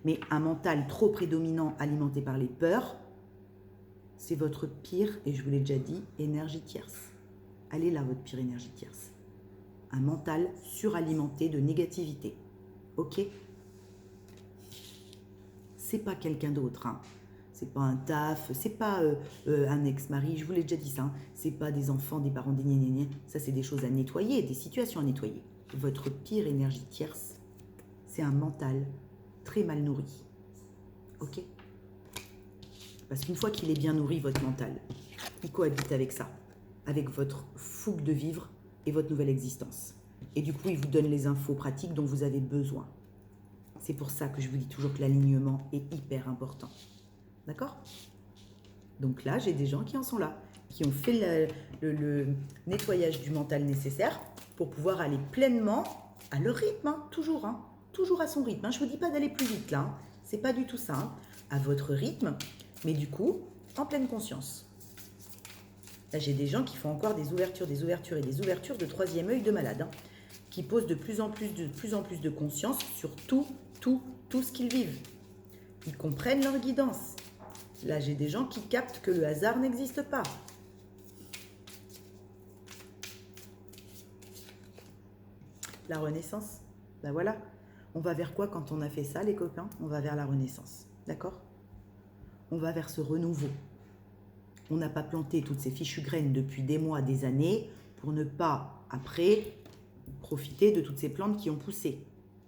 Mais un mental trop prédominant, alimenté par les peurs, c'est votre pire, et je vous l'ai déjà dit, énergie tierce. Elle est là, votre pire énergie tierce. Un mental suralimenté de négativité. Ok? C'est pas quelqu'un d'autre, hein. C'est pas un taf, c'est pas un ex-mari, je vous l'ai déjà dit ça, hein. C'est pas des enfants, des parents, des gnénénéné. Ça, c'est des choses à nettoyer, des situations à nettoyer. Votre pire énergie tierce, c'est un mental très mal nourri. Ok? Parce qu'une fois qu'il est bien nourri, votre mental, il cohabite avec ça, avec votre fougue de vivre et votre nouvelle existence. Et du coup, il vous donne les infos pratiques dont vous avez besoin. C'est pour ça que je vous dis toujours que l'alignement est hyper important. D'accord? Donc là, j'ai des gens qui en sont là, qui ont fait le nettoyage du mental nécessaire pour pouvoir aller pleinement à leur rythme, hein, toujours à son rythme. Hein. Je ne vous dis pas d'aller plus vite là, hein. C'est pas du tout ça, hein. À votre rythme, mais du coup, en pleine conscience. Là, j'ai des gens qui font encore des ouvertures et des ouvertures de troisième œil de malade, hein, qui posent de plus en plus de conscience sur tout ce qu'ils vivent. Ils comprennent leur guidance. Là, j'ai des gens qui captent que le hasard n'existe pas. La renaissance, ben voilà. On va vers quoi quand on a fait ça, les copains? On va vers la renaissance, d'accord? On va vers ce renouveau. On n'a pas planté toutes ces fichues graines depuis des mois, des années, pour ne pas, après, profiter de toutes ces plantes qui ont poussé,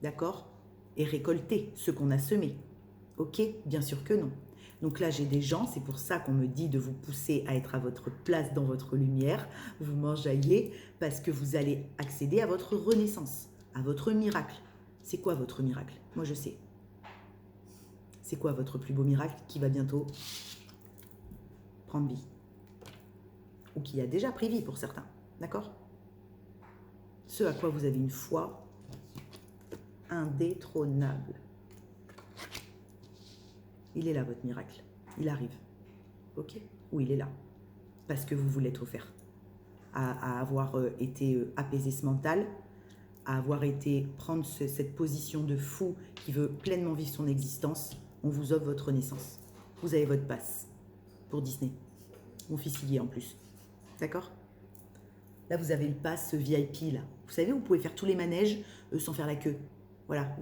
d'accord? Et récolter ce qu'on a semé. Ok? Bien sûr que non. Donc là, j'ai des gens, c'est pour ça qu'on me dit de vous pousser à être à votre place dans votre lumière, vous m'enjaillez, parce que vous allez accéder à votre renaissance, à votre miracle. C'est quoi votre miracle? Moi, je sais. C'est quoi votre plus beau miracle qui va bientôt prendre vie? Ou qui a déjà pris vie pour certains, d'accord? Ce à quoi vous avez une foi indétrônable. Il est là, votre miracle. Il arrive. Ok? Ou il est là. Parce que vous vous l'êtes offert. À avoir été apaisé ce mental, à avoir été prendre cette position de fou qui veut pleinement vivre son existence. on vous offre votre naissance. Vous avez votre passe pour Disney. Mon fils y est en plus. D'accord? Là, vous avez le pass VIP, là. Vous savez, vous pouvez faire tous les manèges sans faire la queue. Voilà.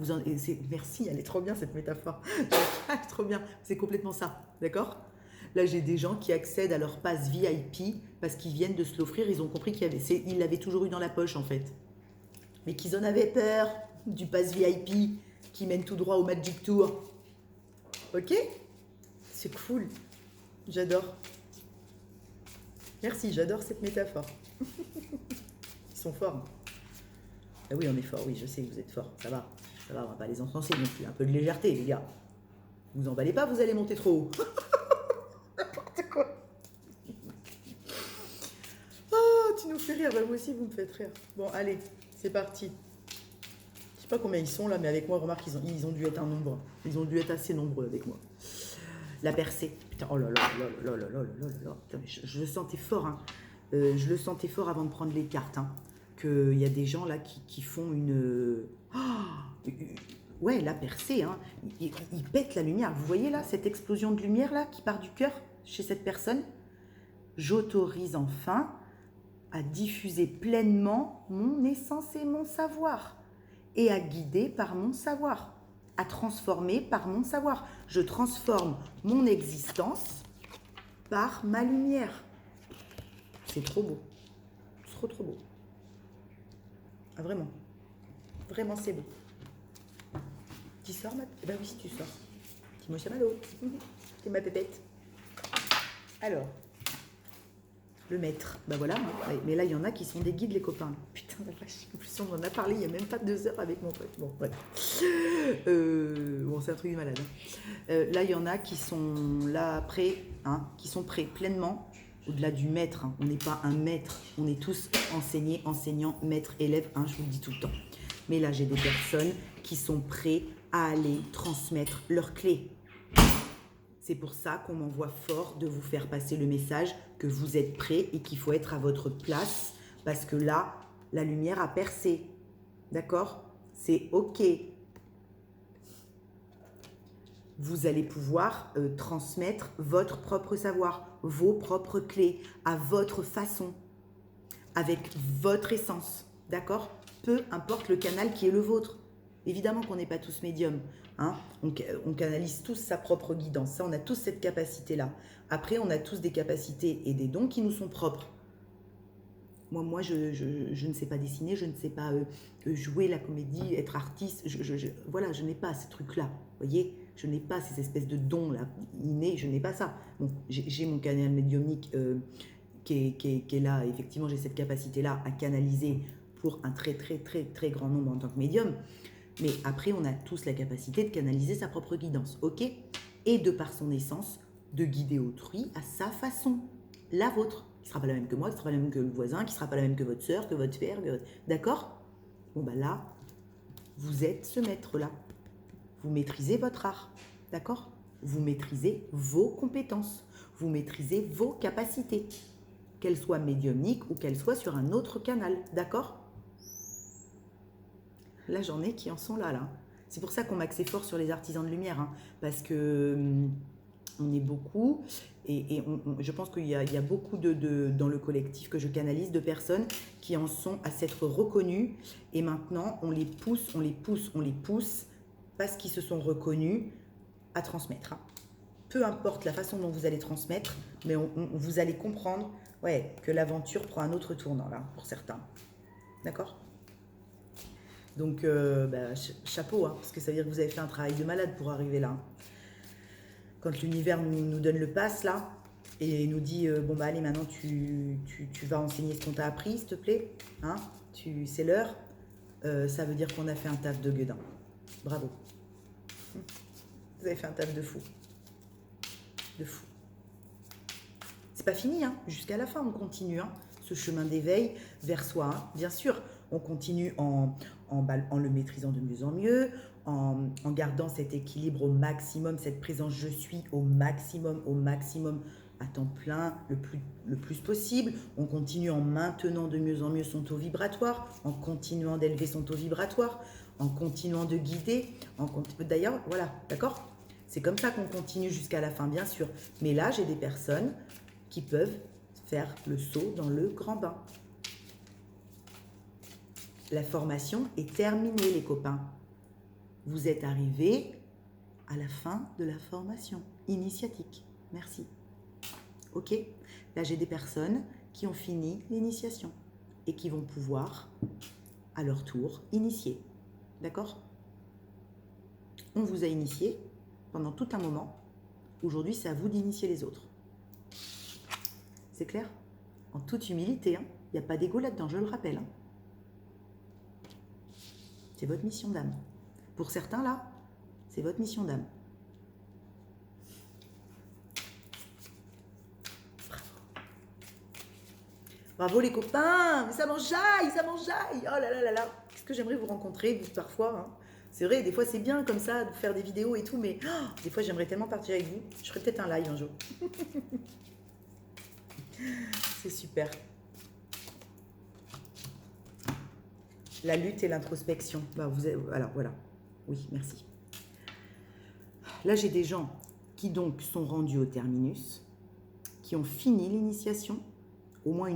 Merci, elle est trop bien, cette métaphore. Elle est trop bien. C'est complètement ça. D'accord? Là, j'ai des gens qui accèdent à leur pass VIP parce qu'ils viennent de se l'offrir. Ils ont compris ils l'avaient toujours eu dans la poche, en fait. Mais qu'ils en avaient peur du pass VIP qui mène tout droit au Magic Tour. Ok? C'est cool. J'adore. Merci, j'adore cette métaphore. Ils sont forts. Ah oui, on est fort, oui, je sais, vous êtes forts. Ça va, on va pas les enfoncer non plus. Un peu de légèreté, les gars. Vous emballez pas, vous allez monter trop haut. N'importe quoi. Oh, tu nous fais rire, bah, moi aussi vous me faites rire. Bon, allez, c'est parti. Je sais pas combien ils sont là, mais avec moi, remarque, ils ont dû être un nombre. Ils ont dû être assez nombreux avec moi. La percée. Putain, oh là là là là là là là là. Putain, je le sentais fort, hein. Je le sentais fort avant de prendre les cartes, hein. Qu'il y a des gens là qui font une... Oh, ouais, la percée, hein. Ils pètent la lumière. Vous voyez là, cette explosion de lumière là qui part du cœur chez cette personne? J'autorise enfin à diffuser pleinement mon essence et mon savoir et à guider par mon savoir, à transformer par mon savoir. Je transforme mon existence par ma lumière. C'est trop beau. Trop, trop beau. Ah, vraiment. Vraiment, c'est beau. Tu sors, ma... Eh ben oui, tu sors. Dis-moi chamallow. C'est ma pépette. Alors, le maître. Ben voilà. Ouais, mais là, il y en a qui sont des guides, les copains. Putain, la vache. En plus, on en a parlé il n'y a même pas 2 heures avec mon pote. Bon, voilà. Bon, c'est un truc de malade. Là, il y en a qui sont là prêts, hein, qui sont prêts pleinement. Au-delà du maître, hein. On n'est pas un maître, on est tous enseignés, enseignants, maîtres, élèves, hein, je vous le dis tout le temps. Mais là, j'ai des personnes qui sont prêtes à aller transmettre leurs clés. C'est pour ça qu'on m'envoie fort de vous faire passer le message que vous êtes prêts et qu'il faut être à votre place parce que là, la lumière a percé. D'accord? C'est OK. Vous allez pouvoir transmettre votre propre savoir, vos propres clés, à votre façon, avec votre essence, d'accord? Peu importe le canal qui est le vôtre. Évidemment qu'on n'est pas tous médiums, hein? On canalise tous sa propre guidance, ça, on a tous cette capacité-là. Après, on a tous des capacités et des dons qui nous sont propres. Moi je ne sais pas dessiner, je ne sais pas jouer la comédie, être artiste. Voilà, je n'ai pas ces trucs-là. Vous voyez, je n'ai pas ces espèces de dons-là innés, je n'ai pas ça. Bon, j'ai mon canal médiumnique qui est là. Effectivement, j'ai cette capacité-là à canaliser pour un très, très, très, très grand nombre en tant que médium. Mais après, on a tous la capacité de canaliser sa propre guidance, ok? Et de par son essence, de guider autrui à sa façon, la vôtre. Qui ne sera pas la même que moi, qui ne sera pas la même que le voisin, qui ne sera pas la même que votre soeur, que votre frère, d'accord? Bon, bah là, vous êtes ce maître-là. Vous maîtrisez votre art, d'accord? Vous maîtrisez vos compétences, vous maîtrisez vos capacités, qu'elles soient médiumniques ou qu'elles soient sur un autre canal, d'accord? Là, j'en ai qui en sont là. C'est pour ça qu'on m'axe fort sur les artisans de lumière, hein, parce que on est beaucoup, et je pense qu'il y a beaucoup dans le collectif que je canalise de personnes qui en sont à s'être reconnues, et maintenant on les pousse, parce qu'ils se sont reconnus à transmettre. Hein. Peu importe la façon dont vous allez transmettre, mais vous allez comprendre que l'aventure prend un autre tournant là, pour certains. D'accord ? Donc, chapeau, hein, parce que ça veut dire que vous avez fait un travail de malade pour arriver là. Quand l'univers nous donne le pass, là, et nous dit, bon, bah allez, maintenant, tu vas enseigner ce qu'on t'a appris, s'il te plaît. Hein, c'est l'heure. Ça veut dire qu'on a fait un taf de gueudin. Bravo. Vous avez fait un taf de fou. De fou. C'est pas fini, hein. Jusqu'à la fin, on continue, hein, ce chemin d'éveil vers soi. Hein. Bien sûr, on continue en le maîtrisant de mieux en mieux, en gardant cet équilibre au maximum, cette présence je suis au maximum, à temps plein, le plus possible. On continue en maintenant de mieux en mieux son taux vibratoire, en continuant d'élever son taux vibratoire, en continuant de guider. D'ailleurs, voilà, d'accord ? C'est comme ça qu'on continue jusqu'à la fin, bien sûr. Mais là, j'ai des personnes qui peuvent faire le saut dans le grand bain. La formation est terminée, les copains. Vous êtes arrivés à la fin de la formation initiatique. Merci. Ok? Là, j'ai des personnes qui ont fini l'initiation et qui vont pouvoir, à leur tour, initier. D'accord? On vous a initié pendant tout un moment. Aujourd'hui, c'est à vous d'initier les autres. C'est clair? En toute humilité, hein. Il n'y a pas d'ego là-dedans, je le rappelle. Hein. C'est votre mission d'âme. Pour certains, là, c'est votre mission d'âme. Bravo les copains, mais ça m'enjaille, ça m'enjaille. Oh là là là là. Qu'est-ce que j'aimerais vous rencontrer parfois. Hein. C'est vrai, des fois c'est bien comme ça de faire des vidéos et tout, mais des fois j'aimerais tellement partir avec vous. Je ferais peut-être un live un jour. C'est super. La lutte et l'introspection. Bah, alors voilà. Oui, merci. Là, j'ai des gens qui donc sont rendus au terminus, qui ont fini l'initiation, au moins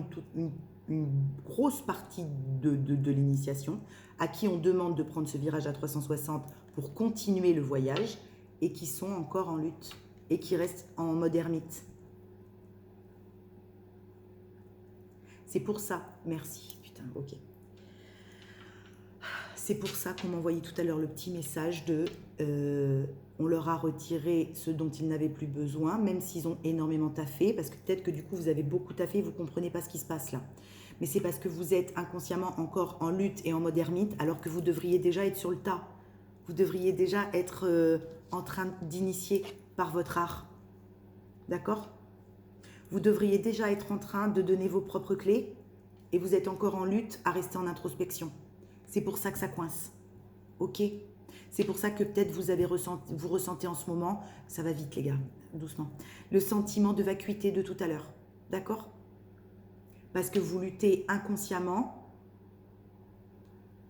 une grosse partie de l'initiation, à qui on demande de prendre ce virage à 360 pour continuer le voyage, et qui sont encore en lutte, et qui restent en mode ermite. C'est pour ça, merci, putain, ok. C'est pour ça qu'on m'envoyait tout à l'heure le petit message de on leur a retiré ce dont ils n'avaient plus besoin, même s'ils ont énormément taffé, parce que peut-être que du coup vous avez beaucoup taffé et vous ne comprenez pas ce qui se passe là. Mais c'est parce que vous êtes inconsciemment encore en lutte et en mode ermite, alors que vous devriez déjà être sur le tas. Vous devriez déjà être en train d'initier par votre art. D'accord? Vous devriez déjà être en train de donner vos propres clés et vous êtes encore en lutte à rester en introspection. C'est pour ça que ça coince. Ok? C'est pour ça que peut-être vous ressentez en ce moment, ça va vite les gars, doucement, le sentiment de vacuité de tout à l'heure. D'accord? Parce que vous luttez inconsciemment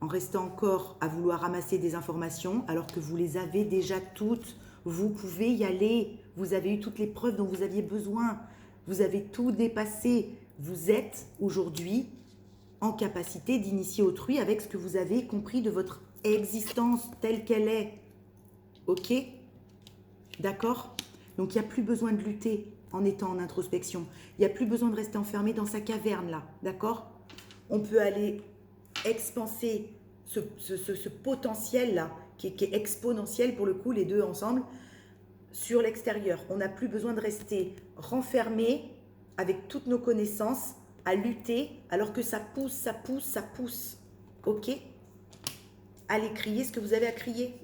en restant encore à vouloir ramasser des informations alors que vous les avez déjà toutes. Vous pouvez y aller. Vous avez eu toutes les preuves dont vous aviez besoin. Vous avez tout dépassé. Vous êtes aujourd'hui en capacité d'initier autrui avec ce que vous avez compris de votre existence telle qu'elle est. Ok? D'accord? Donc, il n'y a plus besoin de lutter en étant en introspection. Il n'y a plus besoin de rester enfermé dans sa caverne, là. D'accord? On peut aller expanser ce potentiel-là, qui est exponentiel pour le coup, les deux ensemble, sur l'extérieur. On n'a plus besoin de rester renfermé avec toutes nos connaissances à lutter alors que ça pousse, ça pousse, ça pousse. Ok? Allez crier ce que vous avez à crier.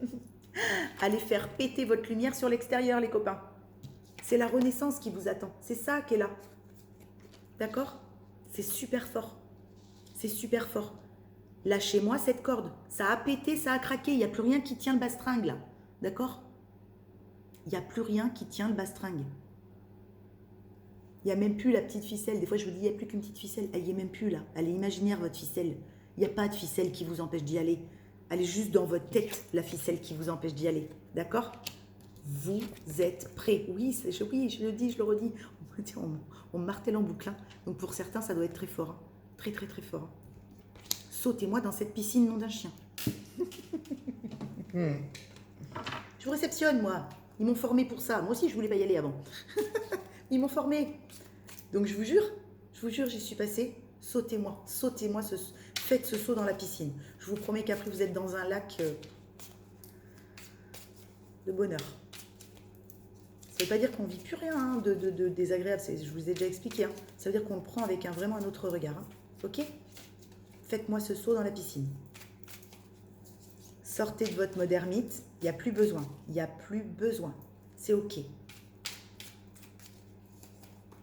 Allez faire péter votre lumière sur l'extérieur, les copains. C'est la renaissance qui vous attend. C'est ça qui est là. D'accord? C'est super fort. C'est super fort. Lâchez-moi cette corde. Ça a pété, ça a craqué. Il n'y a plus rien qui tient le bastringue, là. D'accord? Il n'y a plus rien qui tient le bastringue. Il n'y a même plus la petite ficelle. Des fois, je vous dis, il n'y a plus qu'une petite ficelle. Elle n'y est même plus, là. Elle est imaginaire, votre ficelle. Il n'y a pas de ficelle qui vous empêche d'y aller. Elle est juste dans votre tête, la ficelle qui vous empêche d'y aller. D'accord? Vous êtes prêts. Oui, oui, je le dis, je le redis. On martèle en boucle. Hein. Donc, pour certains, ça doit être très fort. Hein. Très, très, très fort. Hein. Sautez-moi dans cette piscine, nom d'un chien. Je vous réceptionne, moi. Ils m'ont formé pour ça. Moi aussi, je voulais pas y aller avant. Ils m'ont formé. Donc, je vous jure, j'y suis passée. Sautez-moi, faites ce saut dans la piscine. Je vous promets qu'après, vous êtes dans un lac de bonheur. Ça ne veut pas dire qu'on ne vit plus rien hein, de désagréable. Je vous ai déjà expliqué. Hein. Ça veut dire qu'on le prend avec vraiment un autre regard. Hein. Ok? Faites-moi ce saut dans la piscine. Sortez de votre mode ermite. Il n'y a plus besoin. Il n'y a plus besoin. C'est ok.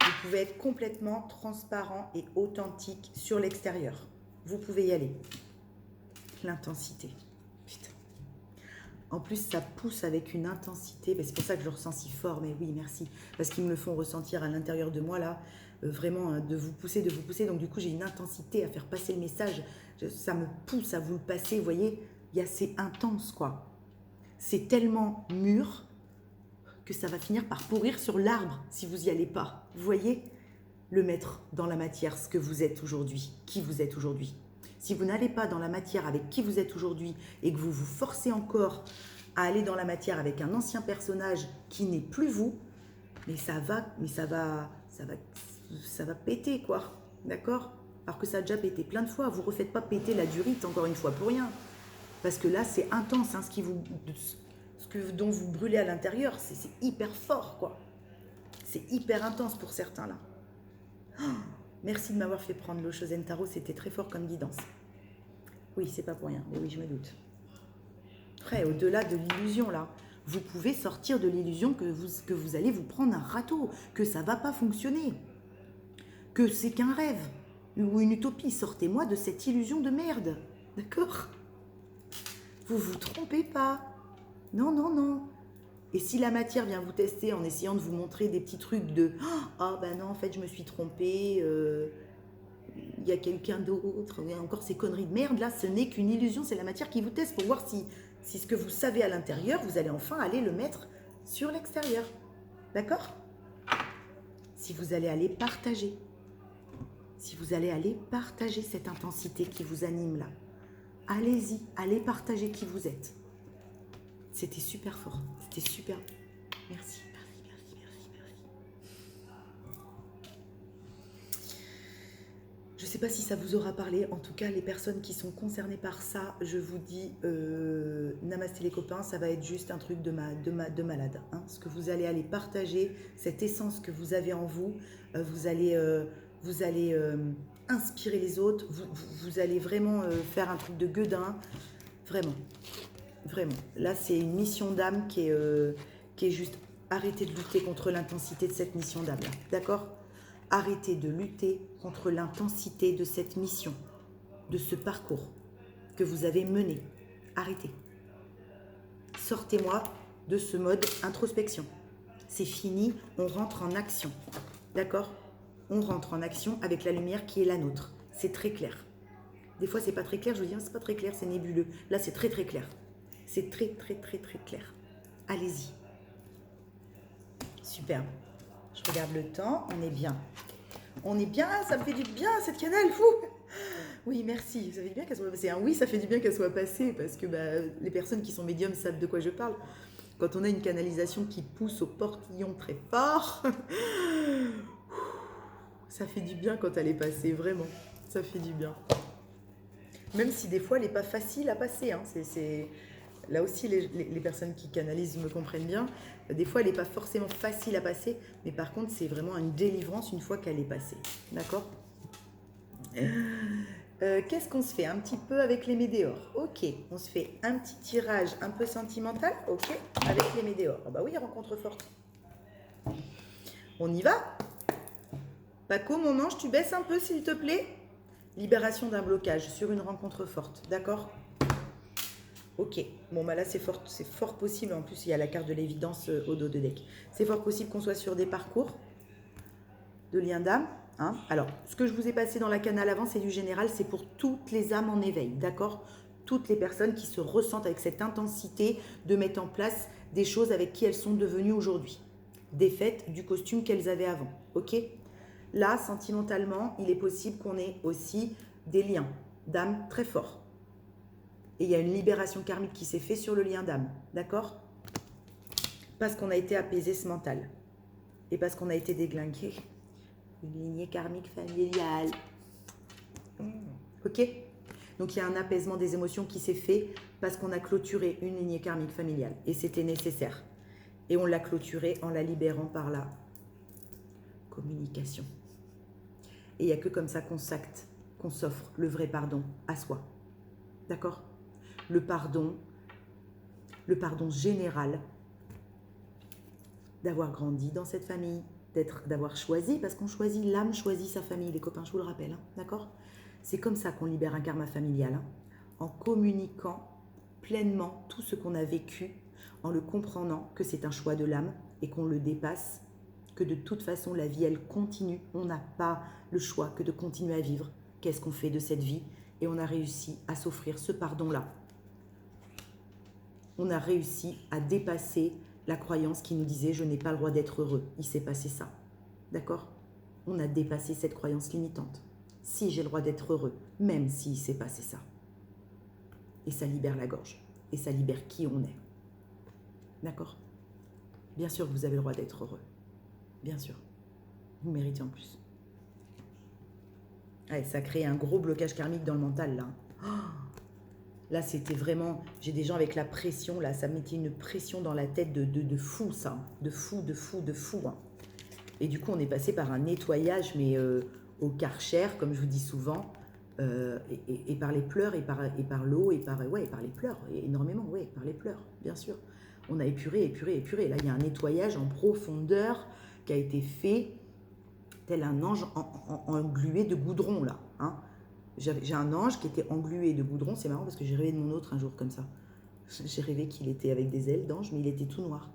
Vous pouvez être complètement transparent et authentique sur l'extérieur. Vous pouvez y aller. L'intensité. Putain. En plus, ça pousse avec une intensité. C'est pour ça que je le ressens si fort. Mais oui, merci. Parce qu'ils me le font ressentir à l'intérieur de moi, là. Vraiment, de vous pousser. Donc, du coup, j'ai une intensité à faire passer le message. Ça me pousse à vous le passer. Vous voyez, c'est intense, quoi. C'est tellement mûr que ça va finir par pourrir sur l'arbre si vous n'y allez pas. Vous voyez? Le mettre dans la matière, ce que vous êtes aujourd'hui, qui vous êtes aujourd'hui. Si vous n'allez pas dans la matière avec qui vous êtes aujourd'hui et que vous vous forcez encore à aller dans la matière avec un ancien personnage qui n'est plus vous, mais ça va péter, quoi. D'accord? Alors que ça a déjà pété plein de fois. Vous ne refaites pas péter la durite encore une fois pour rien. Parce que là, c'est intense, hein, dont vous brûlez à l'intérieur. C'est hyper fort, quoi. C'est hyper intense pour certains, là. Oh, merci de m'avoir fait prendre l'eau Shozen Tarot, c'était très fort comme guidance. Oui, c'est pas pour rien, mais oui, je me doute. Après, au-delà de l'illusion, là, vous pouvez sortir de l'illusion que vous allez vous prendre un râteau, que ça va pas fonctionner, que c'est qu'un rêve ou une utopie. Sortez-moi de cette illusion de merde, d'accord? Vous vous trompez pas. Non, non, non. Et si la matière vient vous tester en essayant de vous montrer des petits trucs de « Ah ben non, en fait, je me suis trompée, il y a quelqu'un d'autre, encore ces conneries de merde », là, ce n'est qu'une illusion, c'est la matière qui vous teste pour voir si ce que vous savez à l'intérieur, vous allez enfin aller le mettre sur l'extérieur. D'accord? Si vous allez aller partager. Si vous allez aller partager cette intensité qui vous anime là. Allez-y, allez partager qui vous êtes. C'était super fort, c'était super. Merci, merci, merci, merci, merci. Je ne sais pas si ça vous aura parlé. En tout cas, les personnes qui sont concernées par ça, je vous dis, namasté les copains, ça va être juste un truc de malade. Hein. Ce que vous allez aller partager, cette essence que vous avez en vous, vous allez inspirer les autres, vous allez vraiment faire un truc de gueudin, vraiment. Vraiment, là c'est une mission d'âme qui est juste arrêtez de lutter contre l'intensité de cette mission d'âme là, d'accord? Arrêtez de lutter contre l'intensité de cette mission, de ce parcours que vous avez mené. Arrêtez. Sortez-moi de ce mode introspection. C'est fini, on rentre en action, d'accord? On rentre en action avec la lumière qui est la nôtre. C'est très clair. Des fois c'est pas très clair, je vous dis, c'est pas très clair, c'est nébuleux. Là c'est très très clair. C'est très, très, très, très clair. Allez-y. Superbe. Je regarde le temps. On est bien. On est bien. Ça me fait du bien, cette cannelle. Fou. Oui, merci. Ça fait du bien qu'elle soit passée. Oui, ça fait du bien qu'elle soit passée parce que les personnes qui sont médiums savent de quoi je parle. Quand on a une canalisation qui pousse au portillon très fort, ça fait du bien quand elle est passée. Vraiment. Ça fait du bien. Même si des fois, elle n'est pas facile à passer. Hein. Là aussi, les personnes qui canalisent me comprennent bien. Des fois, elle n'est pas forcément facile à passer, mais par contre, c'est vraiment une délivrance une fois qu'elle est passée. D'accord? Qu'est-ce qu'on se fait un petit peu avec les météores? Ok, on se fait un petit tirage un peu sentimental, ok, avec les météores. Oh bah oui, rencontre forte. On y va? Paco, mon ange, tu baisses un peu, s'il te plaît? Libération d'un blocage sur une rencontre forte, d'accord? Ok, bon bah là c'est fort possible, en plus il y a la carte de l'évidence au dos de deck. C'est fort possible qu'on soit sur des parcours de lien d'âme. Hein. Alors, ce que je vous ai passé dans la canal avant, c'est du général, c'est pour toutes les âmes en éveil, d'accord? Toutes les personnes qui se ressentent avec cette intensité de mettre en place des choses avec qui elles sont devenues aujourd'hui. Défaites du costume qu'elles avaient avant, ok? Là, sentimentalement, il est possible qu'on ait aussi des liens d'âme très forts. Et il y a une libération karmique qui s'est faite sur le lien d'âme, d'accord? Parce qu'on a été apaisé ce mental. Et parce qu'on a été déglingué. Une lignée karmique familiale. Ok? Donc il y a un apaisement des émotions qui s'est fait parce qu'on a clôturé une lignée karmique familiale. Et c'était nécessaire. Et on l'a clôturée en la libérant par la communication. Et il n'y a que comme ça qu'on s'acte, qu'on s'offre le vrai pardon à soi. D'accord? Le pardon général d'avoir grandi dans cette famille, d'avoir choisi, parce qu'on choisit, l'âme choisit sa famille, les copains, je vous le rappelle, hein, d'accord? C'est comme ça qu'on libère un karma familial, hein, en communiquant pleinement tout ce qu'on a vécu, en le comprenant que c'est un choix de l'âme et qu'on le dépasse, que de toute façon la vie elle continue, on n'a pas le choix que de continuer à vivre. Qu'est-ce qu'on fait de cette vie? Et on a réussi à s'offrir ce pardon-là. On a réussi à dépasser la croyance qui nous disait « je n'ai pas le droit d'être heureux ». Il s'est passé ça. D'accord? On a dépassé cette croyance limitante. Si j'ai le droit d'être heureux, même s'il s'est passé ça. Et ça libère la gorge. Et ça libère qui on est. D'accord? Bien sûr que vous avez le droit d'être heureux. Bien sûr. Vous méritez en plus. Allez, ça crée un gros blocage karmique dans le mental, là. Oh, là, c'était vraiment... J'ai des gens avec la pression, là. Ça mettait une pression dans la tête de fou, ça. De fou, de fou, de fou. Hein. Et du coup, on est passé par un nettoyage, mais au Karcher, comme je vous dis souvent, et par les pleurs, et par l'eau, et par les pleurs, et énormément, ouais, par les pleurs, bien sûr. On a épuré, épuré, épuré. Là, il y a un nettoyage en profondeur qui a été fait, tel un ange englué de goudron, là. Hein. J'ai un ange qui était englué de goudron. C'est marrant parce que j'ai rêvé de mon autre un jour comme ça. J'ai rêvé qu'il était avec des ailes d'ange, mais il était tout noir,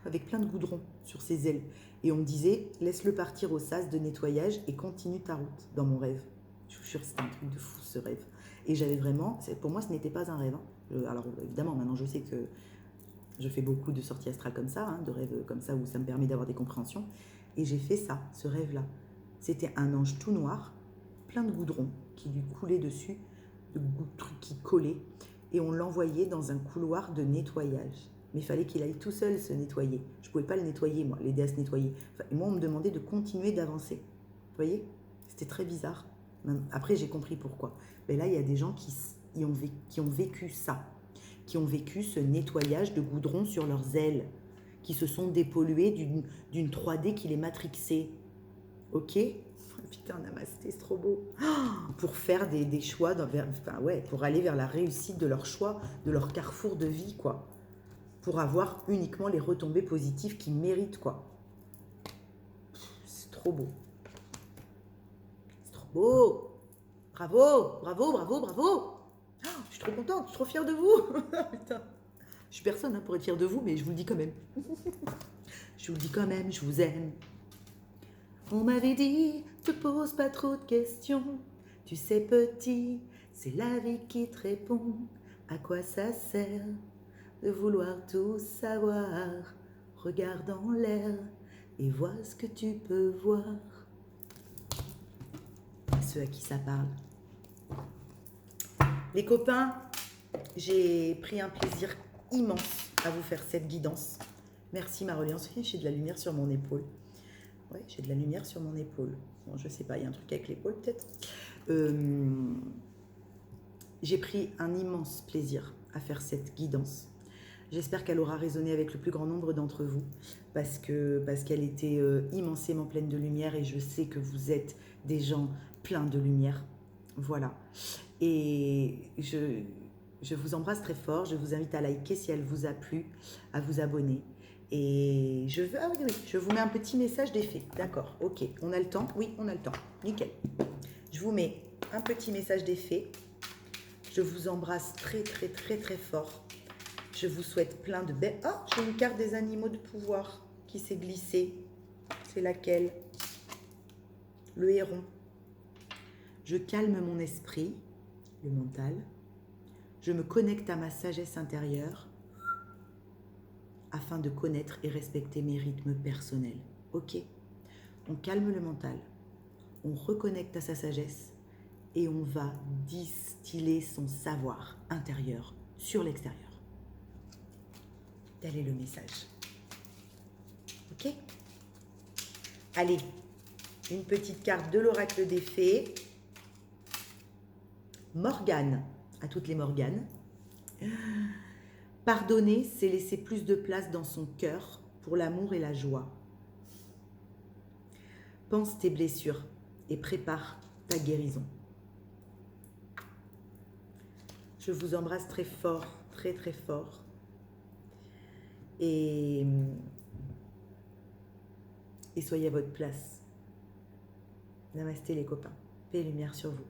avec plein de goudron sur ses ailes. Et on me disait, laisse-le partir au sas de nettoyage et continue ta route, dans mon rêve. Je vous jure, c'était un truc de fou, ce rêve. Et j'avais vraiment... Pour moi, ce n'était pas un rêve. Hein. Alors, évidemment, maintenant, je sais que je fais beaucoup de sorties astrales comme ça, hein, de rêves comme ça, où ça me permet d'avoir des compréhensions. Et j'ai fait ça, ce rêve-là. C'était un ange tout noir, plein de goudron qui lui coulait dessus, de trucs qui collaient. Et on l'envoyait dans un couloir de nettoyage. Mais il fallait qu'il aille tout seul se nettoyer. Je ne pouvais pas le nettoyer, moi, l'aider à se nettoyer. Enfin, et moi, on me demandait de continuer d'avancer. Vous voyez? C'était très bizarre. Après, j'ai compris pourquoi. Mais là, il y a des gens qui ont vécu ça, qui ont vécu ce nettoyage de goudron sur leurs ailes, qui se sont dépollués d'une 3D qui les matrixait. Ok? Putain, namasté, c'est trop beau. Oh, pour faire des choix, pour aller vers la réussite de leur choix, de leur carrefour de vie, quoi. Pour avoir uniquement les retombées positives qu'ils méritent, quoi. C'est trop beau. C'est trop beau. Bravo, bravo, bravo, bravo. Oh, je suis trop contente, je suis trop fière de vous. Putain. Je suis personne hein, pour être fière de vous, mais je vous le dis quand même. Je vous le dis quand même, je vous aime. On m'avait dit, te pose pas trop de questions. Tu sais petit, c'est la vie qui te répond. À quoi ça sert de vouloir tout savoir? Regarde en l'air et vois ce que tu peux voir. À ceux à qui ça parle. Les copains, j'ai pris un plaisir immense à vous faire cette guidance. Merci ma reliance. J'ai de la lumière sur mon épaule. Ouais, j'ai de la lumière sur mon épaule. Bon, je sais pas, il y a un truc avec l'épaule peut-être. J'ai pris un immense plaisir à faire cette guidance. J'espère qu'elle aura résonné avec le plus grand nombre d'entre vous parce qu'elle était immensément pleine de lumière et je sais que vous êtes des gens pleins de lumière. Voilà. Et je vous embrasse très fort. Je vous invite à liker si elle vous a plu, à vous abonner. Et je vous mets un petit message d'effet. D'accord, ok. On a le temps? Oui, on a le temps. Nickel. Je vous mets un petit message d'effet. Je vous embrasse très, très, très, très fort. Je vous souhaite plein de belles... Ah, j'ai une carte des animaux de pouvoir qui s'est glissée. C'est laquelle? Le héron. Je calme mon esprit, le mental. Je me connecte à ma sagesse intérieure afin de connaître et respecter mes rythmes personnels. Ok? On calme le mental, on reconnecte à sa sagesse et on va distiller son savoir intérieur sur l'extérieur. Tel est le message. Ok? Allez, une petite carte de l'oracle des fées. Morgane, à toutes les Morganes. Pardonner, c'est laisser plus de place dans son cœur pour l'amour et la joie. Pense tes blessures et prépare ta guérison. Je vous embrasse très fort, très très fort. Et soyez à votre place. Namasté les copains. Paix et lumière sur vous.